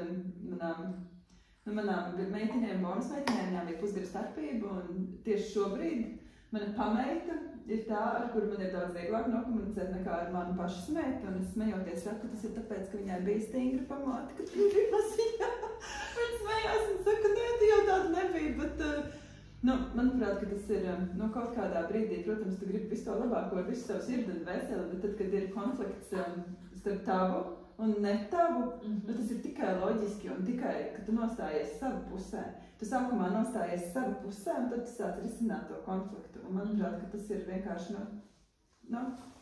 manām meitiņiem, bonus meitiņiem, viņām ir pusgadu starpība, un tieši šobrīd mana pameita ir tā, ar kuru man ir daudz vieglāk nokomunicēt nekā ar manu pašas meitu, un es smejoties saku, ka tas ir tāpēc, ka viņai bija stingra pamāte, ka tu bija maziņā. Viņa smējās un saka, nē, tu jau tāda nebija, bet, manuprāt, ka tas ir, kaut kādā brīdī, protams, tu gribi visu to labāko ar visu savu sirdi un veseli, bet tad, kad ir konflikts starp tavu un ne tavu, tas ir tikai loģiski un tikai, ka tu nostājies savu pusē. Tu sākumā nostājies savu pusē un tad tu sāc risināt to konfliktu. Un manuprāt, ka tas ir vienkārši,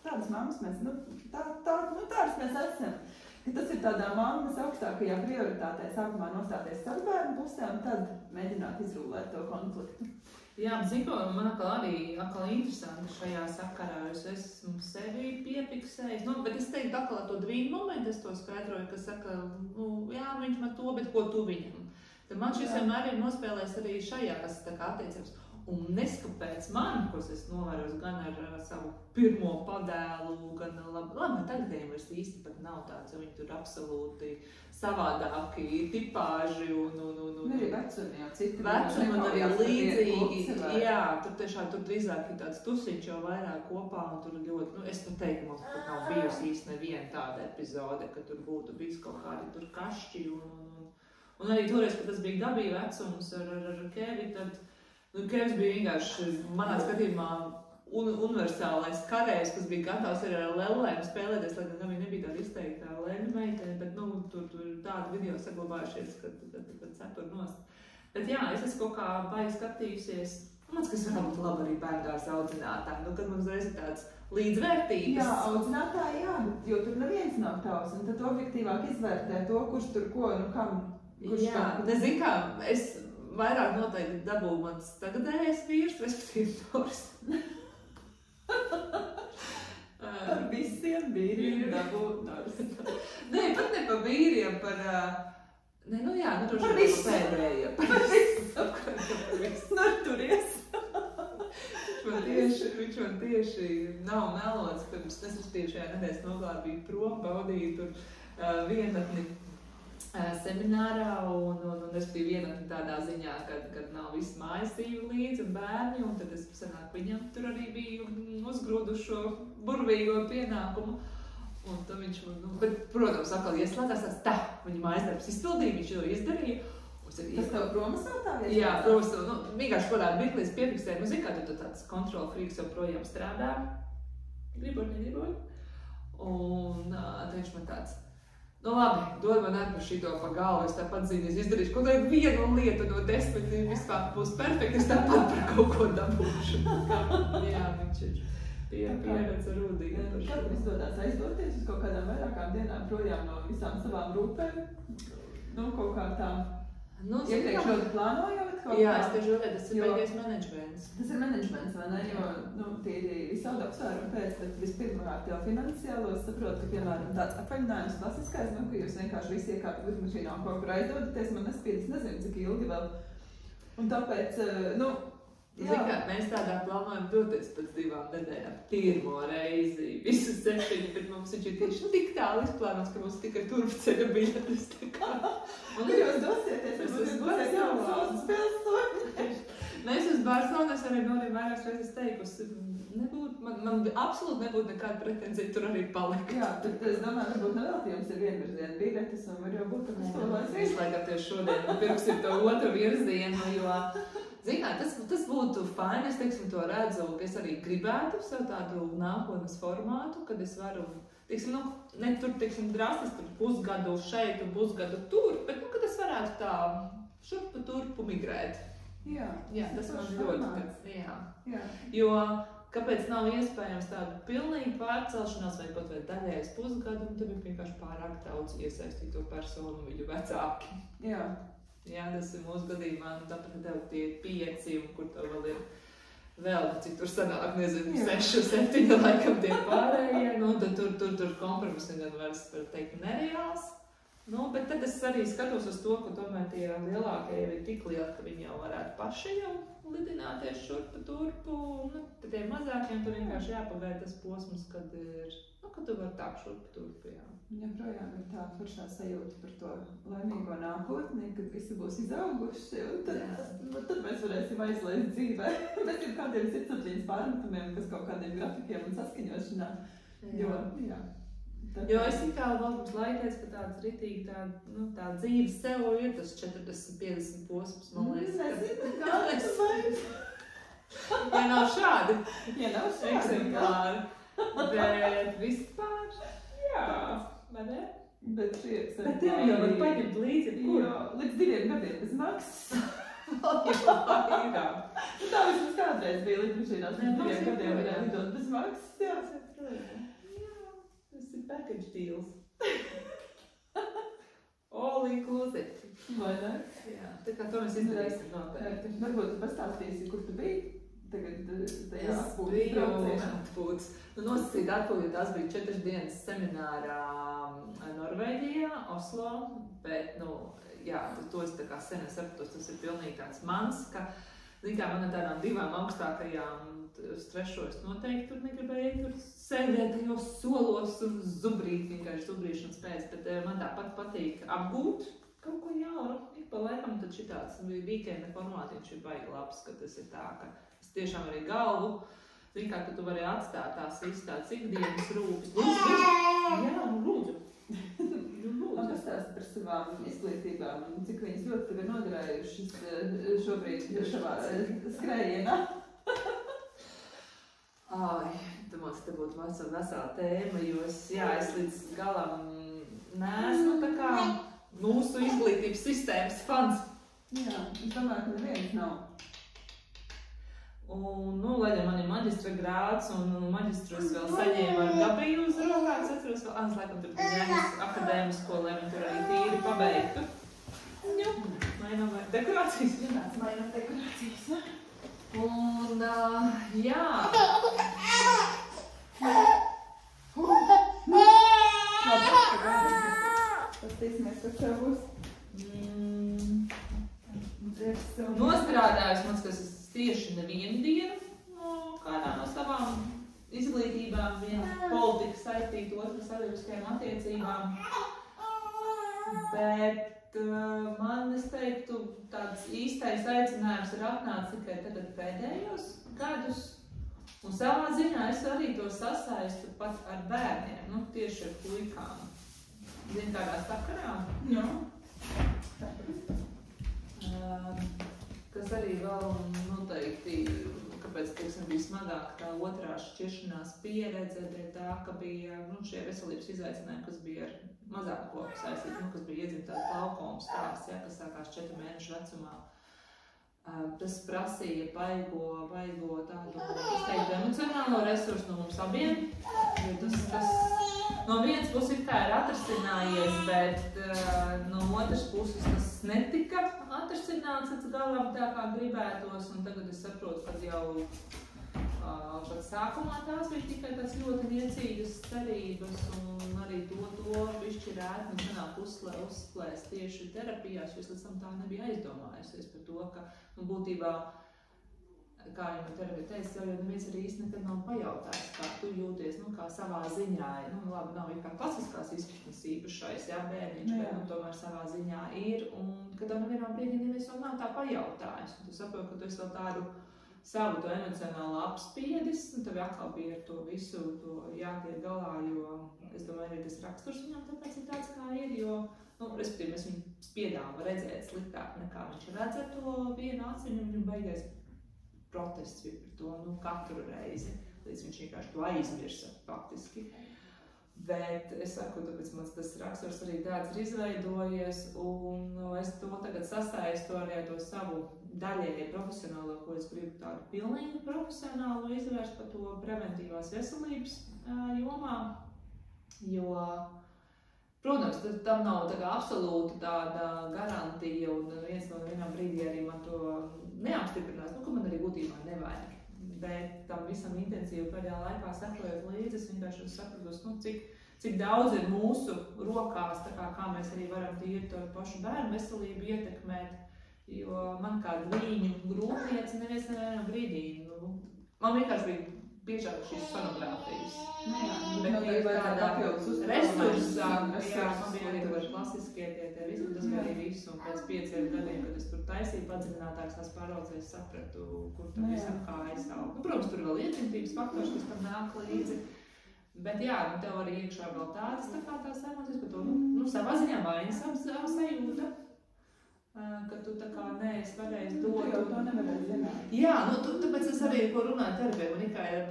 tādas mammas mēs, tādas mēs esam. Ka tas ir tādā mammas augstākajā prioritātē sākumā nostāties savu bērnu pusē un tad mēģināt izrūlēt to konfliktu. Jā, bet zinu, man atkal interesanti šajā sakarā, es esmu sevi piefiksējis, bet es teiktu atkal ar to dvīnu momentu, es to skaidroju, ka saka, jā, viņš man to, bet ko tu viņam? Tad man šis vienmēr ir nospēlējis arī šajās attiecības. Un neskapēc man, ko es novērojos gan ar savu pirmo padēlu, gan labi, tagadējiem vairs īsti pat nav tāds, jo viņi tur absolūti savādāki tipāži un arī vecumi jau citi. Vecumi un arī līdzīgi, jā, tur tiešām tur drīzāk ir tāds tusiņš jau vairāk kopā un tur ļoti, es pat teiktu, mums pat nav bijusi īsti neviena tāda epizode, ka tur būtu bijis kaut kādi tur kašķi un arī toreiz, kad tas bija dabīgi vecums ar Kevi, tad Kevs bija vienkārši, manā skatījumā, universālais karējs, kas bija gatavs arī ar lellēm spēlēties, lai gan viņa nebija tāda izteiktā lēļu meitene, bet, tur tādi video saglabājušies, kad cetur nost. Bet jā, es esmu kaut kā baigi skatījusies, mans, kas varbūt labi arī bērngārs audzinātāji, kad mums reiz ir tāds līdzvērtības. Jā, audzinātāji, jā, jo tur neviens nav tavs, un tad objektīvāk izvērtē to, kurš tur ko, kam, kurš jā, nezinu kā, es vairāk noteikti dabūju mans tagadējais vīrs, respektīvi Toris. Par visiem vīriem dabūju Toris. Nē, pat ne par vīriem, par... Par visu. Pēdējiem. Par visu. Turies. Viņš man tieši nav melots, pirms es šajā nedēļas nogalā biju prom, baudīju tur vienatni seminārā, un es biju viena tādā ziņā, kad nav viss mājas dzīve līdzi un bērni, un tad es sanāk, viņam tur arī biju uzgrūdu šo burvīgo pienākumu. Un tad viņš, bet, protams, atkal ieslēdzās tā, viņa mājas darbs izpildīja, viņš to izdarīja. Tas tev promasātā? Jā, promasātā. Vienkārši kādā mirklī piefiksēju, zini, kā tu tāds kontrola frīks joprojām strādā. Gribot, negribot. Un viņš man tāds, labi, dod man ar par šito pa galvu, es tāpat zinu, es izdarīšu kaut kādu vienu lietu no 10, vispār būs perfekti, es tāpat par kaut ko dabūšu. Jā, viņš ir pieredze rūdīga. Kad izdodās aizdoties uz kaut kādām vairākām dienām projām no visām savām rūpēm? Kaut kā tā. Iepriekš ļoti plānojot kaut kā? Jā, es tieši domāju, tas ir beigais menedžments. Tas ir menedžments, vai ne? Jo tie ir visādi apsvērumi pēc, bet vispirmkārt jau finansiālos saprotu, ka, piemēram, tāds atvaļinājums klasiskais, ka jūs vienkārši visi iekārt lidmašīnā un kaut kur aizdodaties, man nespīd, nezinu, cik ilgi vēl. Un tāpēc, Zini, mēs tādā plānojam doties pēc 2 nedēļām pirmo reizi, visu 7, bet mums viņš ir tieši tik tālu izplānots, ka mums tikai turpceļa biļetes tā kā. Un jūs dosieties, mēs būs jaunas pilsoni. Mēs uz Barcelonas arī vairākas reizes teikusi, man absolūti nebūtu nekāda pretenzija tur arī palikt. Jā, tad es domāju, varbūt nevēl, jums ir vienvirziena biļetes un var jau būt, ka vispār izlaikāties šodien, pirksim to otru virzienu, jo zināt, tas būtu fajn, es teiksim to redzu, ka es arī gribētu sev tādu nākotnes formātu, kad es varu, teiksim, ne tur, teiksim, drastiski pusgadu šeit un pusgadu tur, bet, kad es varētu tā šurpu turpu migrēt. Jā, tas man ļoti, jā. Jo, kāpēc nav iespējams tādu pilnīgi pārcelšanās vai pat vai daļējas pusgadu, un tad ir vienkārši pārāk daudz iesaistīto personu un viņu vecāki. Jā, tas ir mūsu gadījumā, tāpat, ka tev tie 5, un kur tev vēl, cik tur sanāk, nezinu, 6, 7, laikam tie pārējie, tad tur kompromisi gan vairs, var teikt, nereāls. Bet tad es arī skatos uz to, ka tomēr tie lielākie jau ir tik lieli, ka viņi jau varētu paši jau lidināties šurpu turpu, tad tie mazākiem tur vienkārši jāpagaida tas posms, kad tu vari tā šurpu turpu, jā. Viņam projām ir tā foršā sajūta par to laimīgo nākotni, kad visi būs izauguši, un tad mēs varēsim aizlaist dzīvē. Mēs jau kādiem sirdsapziņas pārmetumiem, kas kaut kādiem grafikiem un saskaņošanā. Jo es kā valsts laikēc, ka tāds ritīgi tā dzīve sev ir tas 40-50 posms, man liekas. Ja nav šādi. Ja nav šādi. Eksemplāri. Bet vispār, jā, vai ne? Bet tev jau var paņemt līdzi, jo līdz 2 gadiem bez maksas. Jā. Tā vismaz kādreiz bija lidmašīnās, līdz 2 gadiem varēja lidot bez maksas, jā. Tas ir package deals. All inclusive. Vai ne? Jā, tā kā to mēs izdarīsim noteikti. Varbūt tu pastāstīsi, kur tu biji? Tagad tajā atpūtas. Nosacīt atpūtu, jo tās bija 4 dienas seminārā Norvēģijā, Oslo, bet, to es tā kā sen sapratos, tas ir pilnīgi tāds mans, ka, man ar tādām 2 augstākajām strešos noteikti tur negribēju tur sēdēt tajos solos un zubrīt, vienkārši zubrīšanas pēc, bet man tāpat patīk apgūt kaut ko jaunu, ik pa laikam, tad šitāds weekenda formātiņš ir baigi labs, ka tas ir tā, ka es tiešām arī galvu, ka tu vari atstāt tās visas tādas ikdienas rūpes. Lūdzu! Man pastāsti par savām izglītībām un cik viņas ļoti tev ir noderējušas šobrīd savā skrējienā. Te būtu vesela tēma, jo es līdz galam neesmu tā kā mūsu izglītības sistēmas fans. Jā, es domāju, ka neviens nav. Un, lai ja man ir maģistra grāds un maģistras vēl saņēma ar Gabriju uz rokās, atceros vēl, laikam tur Jānis akadēmisko, lai man tur arī tīri pabeigtu. Mainām dekorācijas. Vienāds mainām dekorācijas. Un, jā. Pastīsimies, kas tev būs. Nostrādājus mans, kas es tieši nevienu dienu kādā no savām izglītībām, viena politika saistīta, otra sabiedriskajām attiecībām. Bet man, es teiktu, tāds īstais aicinājums ir atnācis tikai tagad pēdējos gadus. Un savā ziņā es arī to sasaistu pat ar bērniem, nu, tieši ar puikām. Zini, kādā sakarā? Jā. Kas arī vēl noteikti, kāpēc, teiksim, bija smagāk tā otrā šķiršanās pieredze, dēļ tā, ka bija šie veselības izaicinājumi, kas bija ar mazāko saistīti, kas bija iedzimtās glaukomas stāsts, ja, kas sākās 4 mēnešu vecumā. Tas prasīja baigo tādu, es teiktu, emocionālo resursu no mums abiem. Tas no vienas puses kā ir atrasinājies, bet no otras puses tas netika atrasināts līdz galam tā kā gribētos. Un tagad es saprotu, ka jau pat sākumā tās bija tikai tāds ļoti niecīgas cerības un arī to bišķi rēt man sanāk uzsplēst tieši terapijās, jo es līdz tam tā nebija aizdomājusies par to, ka būtībā, kā jau terapija teica, jau neviens arī īsti nekad nav pajautājis, kā tu jūties, kā savā ziņā, labi, nav kā klasiskās izpratnes īpašais, jā, bērniņš, bet tomēr savā ziņā ir, un kad tev nevienā brīdī neviens vēl nav tā pajautājis, un tu saproti, ka tu esi vēl tādu savu to emocionālu apspiedis, un tev atkal bija ar to visu to jātiek galā, jo es domāju, arī tas raksturs viņam tāpēc ir tāds, kā ir, jo, respektīvi, mēs viņu spiedām redzēt sliktāk, nekā viņš redz ar to vienu aci, un viņam baigais protests bija par to, katru reizi, līdz viņš vienkārši to aizmirsa, faktiski. Bet es saku, tāpēc mans tas raksturs arī tāds ir izveidojies, un es to tagad sasaistu arī ar to savu daļēji profesionālo, ko es gribu tādu pilnīgi profesionālu izvērst par to preventīvās veselības jomā, jo, protams, tam nav tā kā absolūta tāda garantija, un viens no vienā brīdī arī man to neapstiprinās, ka man arī būtībā nevajag. Bet tam visam intensīvi pēdējā laikā sekojot līdzi, es vienkārši sapratu, cik daudz ir mūsu rokās, tā kā mēs arī varam tīri to pašu bērnu veselību ietekmēt, jo man kā viņu grūtniece neviens nevienā brīdī, man vienkārši bija biežāk šīs sonogrāfijas. Bet ir kādā resursā, man bija arī tur klasiskie tie visi, tas bija arī viss, un pēc 5 gadiem, kad es tur taisīju padziļinātāks tās pāraudzēs, sapratu, kur tam visam kā aizsaukt. Protams, tur vēl iedzimtības faktors, kas tam nāk līdzi. Bet jā, tev arī iekšā vēl tādas tās emocijas, ka tu savā ziņā vainas sajūta, ka tu tā kā neesi varējis dot. Tu jau to nevarēji zināt. Jā, tāpēc es arī, ko runāju terapijā, man kā ir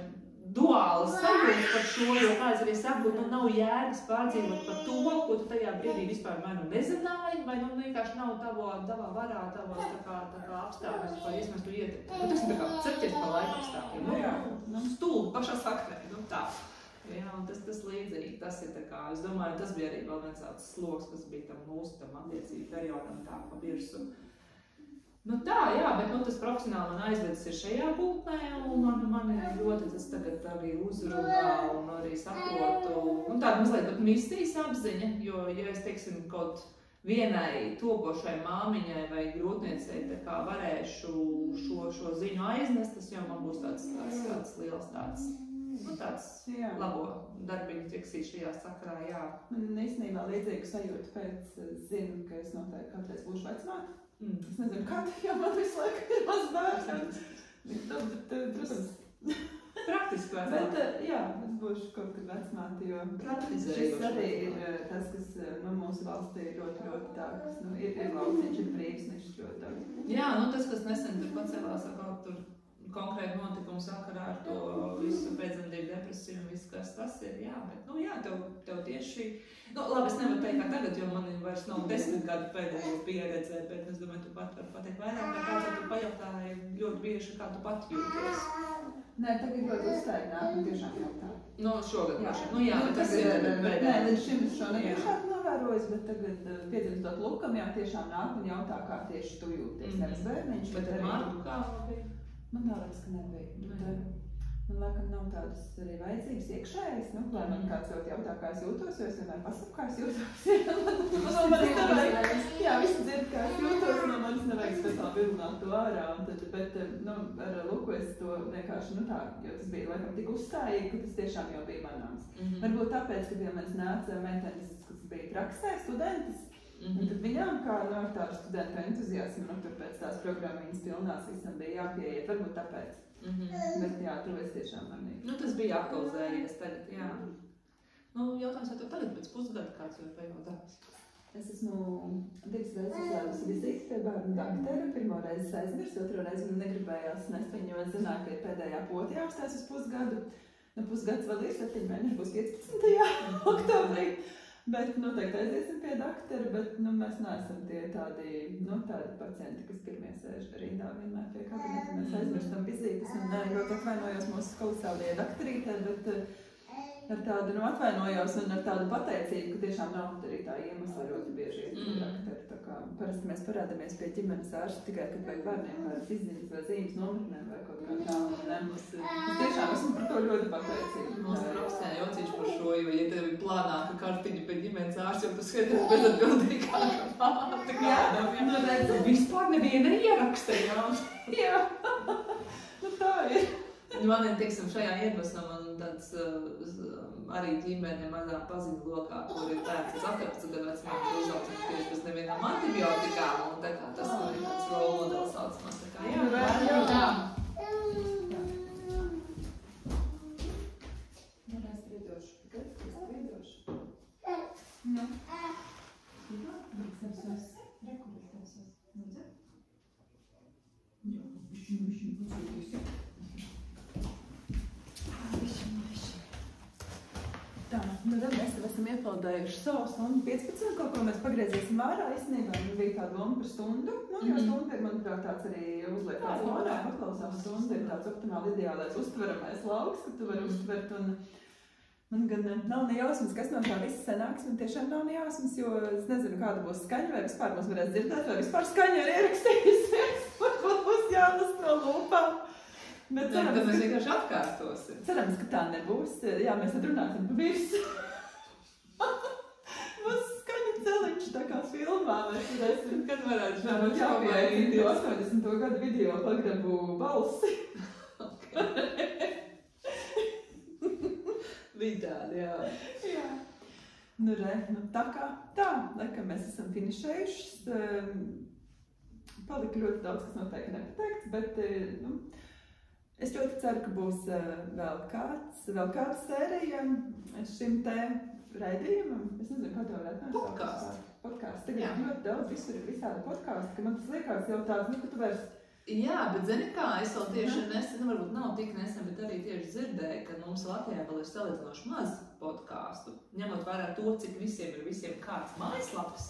duāli sajūta par šo, jo kā es arī saku, nav jēgas pārdzīvot par to, ko tu tajā brīdī vispār vai nezināji, vai vienkārši nav tavā varā, tavos tā kā apstākļos, vai iesmēs tu ietekmi. Tas ir tā kā cepties par laika apstākļiem. Stulbi pašā saknē, tā. Jā, un tas līdzīgi, tas ir tā kā, es domāju, tas bija arī vēl viens tāds sloks, kas bija tam attiecību periodam tā pa virsu. Tā, jā, bet tas profesionāli man aizvedis ir šajā gultnē, un man ir ļoti tas tagad arī uzrunā un arī saprotu, un tāda mazliet pat mistīs apziņa, jo, ja es, teiksim, kaut vienai topošai māmiņai vai grūtniecei tā kā varēšu šo ziņu aiznest, tas jau man būs tāds liels tāds labo darbiņu tiksīt šajā sakarā, jā. Man īstenībā līdzīgu sajūtu pēc zinu, ka es noteikti kādreiz būšu vecmāte. Es nezinu, kad, jo man visu laiku ir maz bērns. Protams. Praktiski vecmāte. Bet, jā, es būšu kaut kad vecmāte, jo šis arī ir tas, kas mūsu valstī ir ļoti tā, kas ir lauciņš, ir brīvsnišs ļoti daudz. Jā, tas, kas nesen tur pacēlās atkal tur konkrēti notikumu sakarā ar to visu pēcdzemdību depresiju un viss, kas tas ir, jā, bet, jā, tev tieši, labi, es nevaru teikt kā tagad, jo man vairs nav 10 gadu pēdējo pieredze, bet es domāju, tu pat vari pateikt vairāk, kā kāds, ja tu pajautāji ļoti bieži, kā tu pat jūties. Nē, tagad ļoti uzstājināt, un tiešām jautā. Šogad paši, jā, bet tas ir pēdējā. Nē, līdz šim es šo netiešām novērojis, bet tagad piedzimstot Lukam, jā, tiešām nāk un jautā, kā tieši tu jūties, nevis bērniņš. Bet ar Marku kā bija? Man liekas, ka nebija. Man laikam nav tādas arī vajadzības iekšējas, lai man kāds ļoti jautā, kā es jūtos, jo es vienmēr pasaku, kā es jūtos. Jā, visi dzird, kā es jūtos, no manis nevajag speciāli vilināt to ārā. Bet ar Luku es to vienkārši, tā, jo tas bija laikam tik uzstājīgi, ka tas tiešām jau bija manāms. Varbūt tāpēc, ka pie manis nāca meitenes, kas bija praksē, studentis, Un tad viņām, kā no tāda studenta entuziasma, tur pēc tās programmas pilnās visam bija jāpieiet, varbūt tāpēc. Bet jā, tu esi tiešām manīgi. Tas bija aktualizējies tagad, jā. Jautājums, vai tu tagad pēc pusgada kāds jau pajautās? Es esmu 2 reizes uzlēdusi vizīti pie bērnu doktora. Pirmo reizi aizmirsu, otro reizi man negribējās nest viņu, jo es zināju, ka ir pēdējā poti jāuzstājas uz pusgadu. Pusgads vēl ir, 7 mēneši būs 15. oktobrī. Bet noteikti aiziesim pie doktora, bet mēs neesam tie tādi pacienti, kas pirmie sēž rindā vienmēr pie kabineta. Mēs aizmirstam vizītes un ļoti atvainojos mūsu kolosālajai doktorītē, bet ar tādu atvainojos un ar tādu pateicību, ka tiešām nav arī tā iemesla ļoti bieži iet pie doktora. Tā kā parasti mēs parādamies pie ģimenes ārsta tikai, kad vajag bērniem kādas izziņas vai zīmes nometnēm vai kaut kā tā. Es tiešām esmu par to ļoti pateicība. Mums profesionāli jocīši par šo, jo, ja tev ir plānāka kartiņa pie ģimenes ārsta, jau tu skaties bezatbildīgāka māte. Jā, vispār neviena ieraksta, jā. Tā ir. Man ir, teiksim, šajā iedvesmā man tāds arī ģimene mazā paziņu lokā, kur ir bērns, kas 18 gadu vecumā, kur uzaucams tieši bez nevienām antibiotikām, un tā kā tas ir tāds role modelis saucamās, tā kā jā. Es spriedošu. Tā, tad mēs jau esam iepildējuši savu stundu 15, kaut ko mēs pagriezīsim ārā. Īstenībā bija tā doma par stundu. Jo stunda ir, manuprāt, tāds arī uzliekās fonā, paklausās stunda ir tāds optimāli ideālais uztveramais lauks, ka tu vari uztvert. Un man gan nav ne jausmas, kas no tā viss sanāks, man tiešām nav ne jausmas, jo es nezinu, kāda būs skaņa, vai vispār mums varēs dzirdēt, vai vispār skaņa ir ierakstījusies, varbūt būs jālas no lūpām. Bet cerams, tad mēs vienkārši atkārtosim. Cerams, ka tā nebūs. Jā, mēs tad runāsim pa visu. Būs skaņa celiņš tā kā filmā. Kad varētu šādi jāpieeja 80. gadu video pagrabu balsi. Bija tādi, jā. Jā. Tā kā tā, laikam mēs esam finišējušas. Palika ļoti daudz, kas noteikti nepateikts, bet es ļoti ceru, ka būs vēl kāda sērija šim te raidījumam. Es nezinu, kā to varētu nosaukt. Podkāsts. Tagad ļoti daudz visur ir visādi podkāsti, ka man tas liekas jau tāds, ka tu vairs... Jā, bet zini kā, es vēl tieši nesen, varbūt nav tik nesen, bet arī tieši dzirdēju, ka mums Latvijā vēl ir salīdzinoši maz podkāstu. Ņemot vērā to, cik visiem kāds mājaslaps,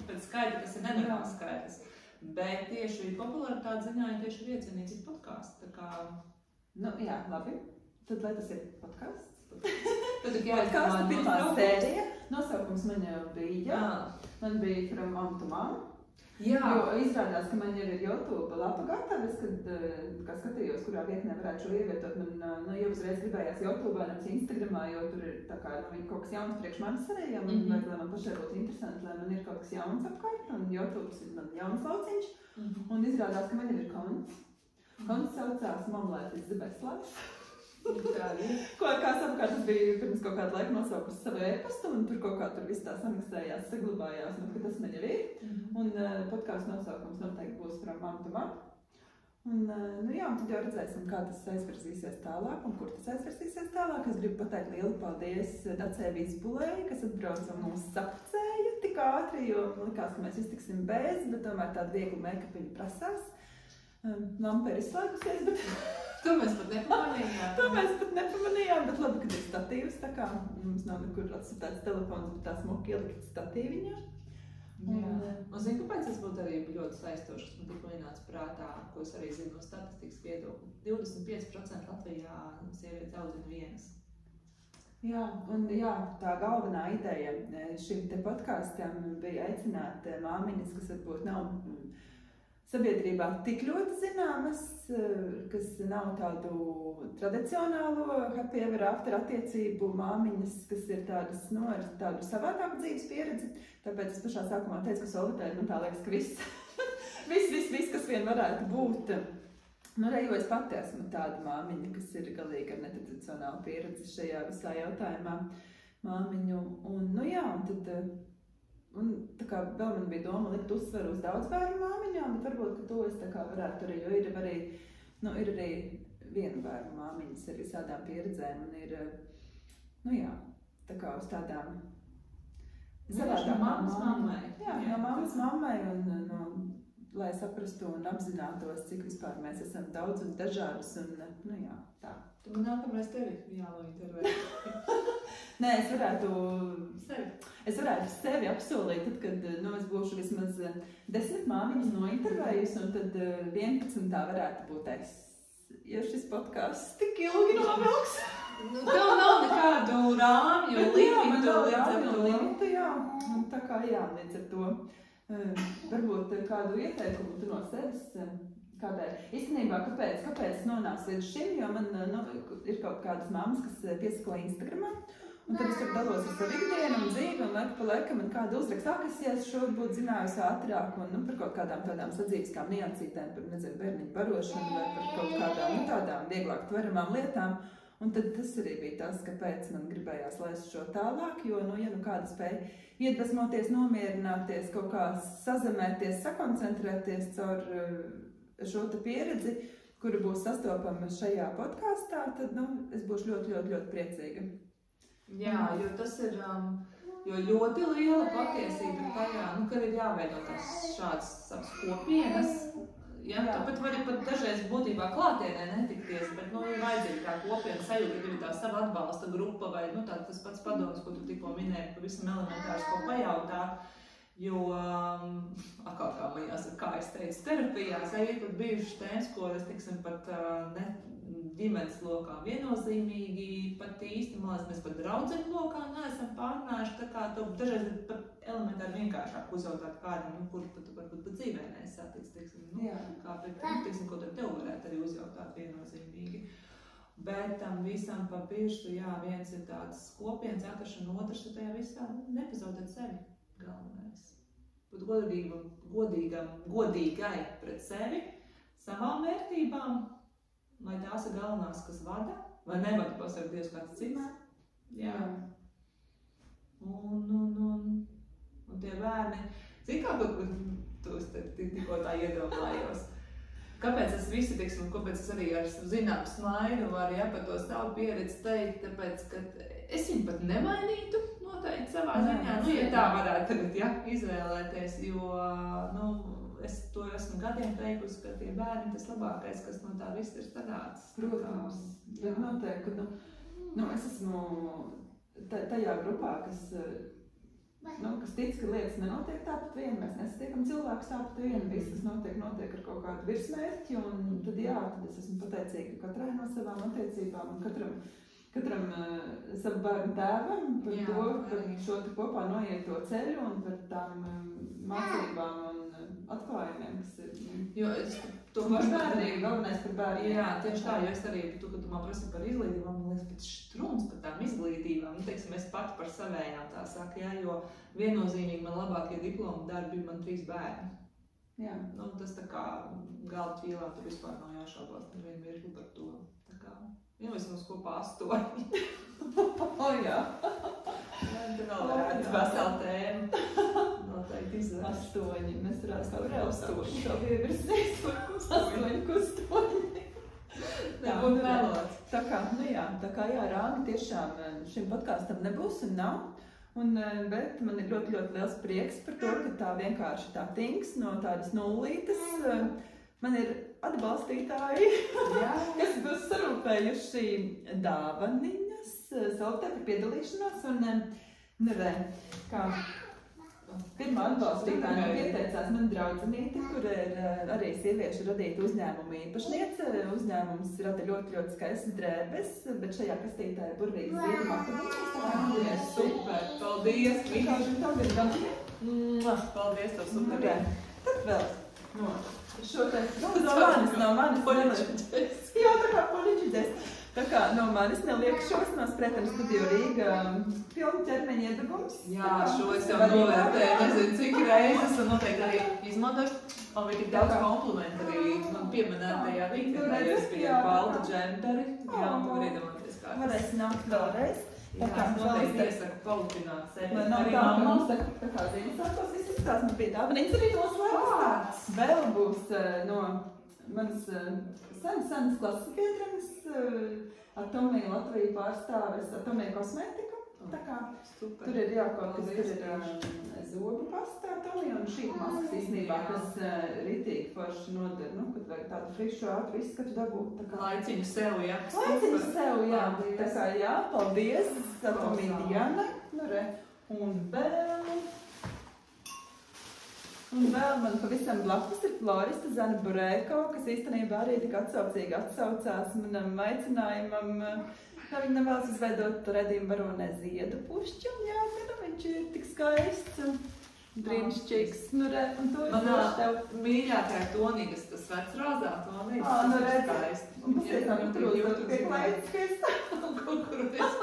pēc skaita tas ir nenormāls skaitlis. Bet tieši popularitāte ziņā ir tieši iecienīts podkāsts, tā kā... jā, labi. Tad lai tas ir podkāsts. Podkāsta pirmā sērija. Nosaukums man jau bija. Man bija From Mom to Mom. Jā. Jo izrādās, ka man jau ir YouTube lapa gatava. Es, kad skatījos, kurā vietnē varētu šo ievietot, man jau uzreiz gribējās YouTube, nevis Instagramā, jo tur ir tā kā kaut kas jauns priekš manis arī, ja man vajag, lai man pašai būtu interesanti, lai man ir kaut kas jauns apkārt, un YouTube ir man jauns lauciņš. Un izrādās, ka man jau ir konts. Konts saucās Mom Life is the Best Life. Kā savukārt tas bija pirms kaut kāda laika nosaukus savu e-pastu, un tur kaut kā tur viss tā samiksējās, saglabājās, ka tas man jau ir. Un podkāstu nosaukums noteikti būs From Mom to Mom. Un tad jau redzēsim, kā tas aizvirzīsies tālāk un kur tas aizvirzīsies tālāk. Es gribu pateikt lielu paldies Dacei Vīzbulei, kas atbrauca un mūs sapcēja tik ātri, jo likās, ka mēs iztiksim bez, bet tomēr tādu vieglu make-upiņu prasās. Lampa ir izslēgusies, bet... To mēs pat nepamanījām. Bet labi, kad ir statīvs, tā kā mums nav nekur atsūtāts telefons, bet tā smuki ielikt statīviņā. Un zinu, kāpēc tas būtu arī ļoti saistošs, kas man tikko ienāca prātā, ko es arī zinu no statistikas viedokļa. 25% Latvijā sievietes audzina vienas. Tā galvenā ideja šim te podkāstam bija aicināt māmiņas, kas varbūt nav sabiedrībā tik ļoti zināmas, kas nav tādu tradicionālo happy ever after attiecību māmiņas, kas ir tādas, ar tādu savādāku dzīves pieredzi. Tāpēc es pašā sākumā teicu, ka Solvitē man tā liekas, ka viss, kas vien varētu būt. Jo es pati esmu tāda māmiņa, kas ir galīgi ar netradicionālu pieredzi šajā visā jautājumā māmiņu. Un tad Un tā kā vēl man bija doma likt uzsveru uz daudz bērnu māmiņām, bet varbūt, ka to es tā kā varētu arī, jo ir arī viena bērnu māmiņas ar visādām pieredzēm un ir, tā kā uz tādām savādām mammas mammai. Jā, no mammas mammai un lai saprastu un apzinātos, cik vispār mēs esam daudz un dažādus un, tā. Tu man nākamreiz tevi jālointervē. Nē, es varētu sevi apsolīt, tad, kad es būšu vismaz 10 māmiņas nointervējusi, un tad 11. varētu būt es. Ja šis podcasts tik ilgi novilks. Tev nav nekādu rāmju, limitu, jā. Un tā kā līdz ar to. Varbūt kādu ieteikumu tu no sevis kādai. Īstenībā, kāpēc es nonācu līdz šim, jo man ir kaut kādas mammas, kas piesako Instagramā, un tad es tur dalos ar savu ikdienu un dzīvi, un laiku pa laikam man kāda uzraksta, kas ja es šobrīd būtu zinājusi ātrāk, un par kaut kādām tādām sadzīviskām niansītēm, par, bērniņu barošanu vai par kaut kādām, tādām vieglāk tveramām lietām. Un tad tas arī bija tas, kāpēc man gribējās laist šo tālāk, jo, kāda spēja iedvesmoties, nomierināties, kaut kā sazemēties, sakoncentrēties caur šo te pieredzi, kura būs sastopama šajā podkāstā, tad, es būšu ļoti, ļoti, ļoti priecīga. Jā, jo tas ir ļoti liela patiesība tajā, kad ir jāveido šādas savas kopienas. Ja, tu pat vari dažreiz būtībā klātienē netikties, bet ir vajadzīga tā kopiena sajūta, ka ir tā sava atbalsta grupa vai tas pats padoms, ko tu tikko minēji, pavisam elementārs, ko pajautāt. Jo, kā man jāsaka, kā es teicu, terapijās ir pat bijušas tēmas, ko es, pat ģimenes lokā viennozīmīgi, pat īsti, mēs pat draudzeņu lokā neesam pārnājuši, tā kā tu dažreiz ir pat elementāri vienkāršāk uzjautāt kādam, kur tu varbūt pat dzīvē neesatiks, ko tad tev varētu arī uzjautāt viennozīmīgi. Bet tam visam pa pirstu, viens ir tāds kopienas atrašana, otrs ir tajā visā nepazaudēt sevi galvenais. Būt godīgai pret sevi, savām vērtībām, lai tās ir galvenās, kas vada, vai nevada pasargties kāds cits. Jā. Un tie bērni, kā tu tikko tā iedomājos. Kāpēc es visi, kāpēc es arī ar zināmu smaidu varu par to savu pieredzi teikt, tāpēc, ka es viņu pat nemainītu noteikti savā ziņā, ja tā varētu tagad izvēlēties, jo, es to esmu gadiem teikusi, ka tie bērni tas labākais, kas no tā viss ir sanācis. Protams, bet noteikti, es esmu tajā grupā, kas tic, ka lietas nenotiek tāpat vien, mēs nesatiekam cilvēkus tāpat vien, viss, kas notiek ar kaut kādu virsmērķi, un tad tad es esmu pateicīga katrai no savām attiecībām, un katram savu bērnu tēvam par to, par šo te kopā noiet to ceļu un par tām mācībām un atklājumiem, kas ir. Jo to pašbērnīgi galvenais par bērniem. Jā, tieši tā, jo es arī, kad tu man prasi par izglītību, man liekas pēc štruns par tām izglītībām. Es pati par savējām tā saku, jo viennozīmīgi man labākie diplomu darbi ir man 3 bērni. Jā. Tas tā kā galda ķīlā, tu vispār nav jāšaubās nevienu mirkli par to. Tā kā, mēs mums kopā 8. Jā. Te vēl varētu veselu tēmu. Noteikti izvērt. 8. Mēs varētu 8. Šo ievirsīs. 8 8. Nebūtu vēlots. Tā kā Rāga tiešām šim podkāstam nebūs un nav. Bet man ir ļoti, ļoti liels prieks par to, ka tā vienkārši tā tings no tādas nullītes. Man ir atbalstītāji, kas būs sarūpējuši dāvaniņas, saltē par piedalīšanos. Pirmā atbalstītāja man pieteicās mana draudzenīte, kur ir arī sieviešu radīta uzņēmuma īpašniece. Uzņēmums rada ļoti, ļoti skaistas drēbes, bet šajā kastītē ir burvīgas ziedu makaroniņas. Super, paldies! Paldies, tev super! Tad vēl šo te no manis poliģiģēs. Jā, tā kā poliģiģēs. Tā kā no manis neliek šausmās, protams, Studio Rīga pilnu ķermeņa iedegums. Jā, šo es jau novērtēju, nezinu cik reizes, un noteikti arī izmantošu. Man bija tik daudz komplimentu arī man pieminētajā rītdienā, jo es biju ar baltu džemperi. Jā, tu vari iedomāties kā. Varēs nākt vēlreiz. Jā, es noteikti iesaku palupināt sevi. Lai nav tā, ka mums tā kā Ziemassvētkos viss izskatās, man bija dāvaniņas arī noslēgts. Vēl būs no manas senas klasiskietrams Atomija Latvija pārstāves Atomija kosmētika. Tā kā Super. tur ir kaut kas, tur ir zobu pasta Atomija un šī maskas īstenībā, kas ritīgi forši nodara, nu, kad vajag tādu frišu ātru izskatu dabūt. Laiciņu sev, jā. Laiciņu sev, jā. Tā kā jā, paldies, Atomija Diana. Nu, re. Un vēl man pavisam blakus ir florista Zana Burēko, kas īstenībā arī tik atsaucīgi atsaucās manam aicinājumam, kā viņa vēlas izveidot redzījumu varonē ziedu pušķu. Jā, viņš ir tik skaists un brīnišķīgs. Nu, re, un to manā mīļākajā tonīgas, tas vecrāzā tonīgas, nu, tas ir skaists. Un tas ir kā jūtas, ka ir klaids, kukururis.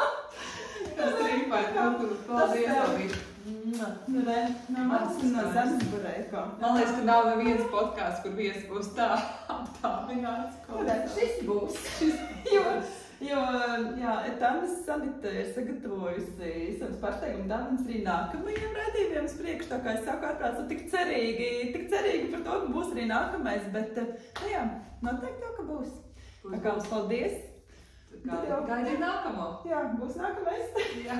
Tas trīpāja kukurus. Paldies, Alvīd. Nu, re, no manas un no Zanas Burēko. Man liekas, ka nav neviens podkāsts, kur viesi būs tā aptāvināts. Šis būs. Jo, jā, Etamas Sanita ir sagatavojusi savus pārsteigumu dāvanas arī nākamajiem raidījumiem uz priekšu, tā kā es saku ārprāts, tik cerīgi par to, ka būs arī nākamais, bet, nu jā, noteikti jau, ka būs. Tā kā paldies. Gaidi nākamo. Jā, būs nākamais. Jā.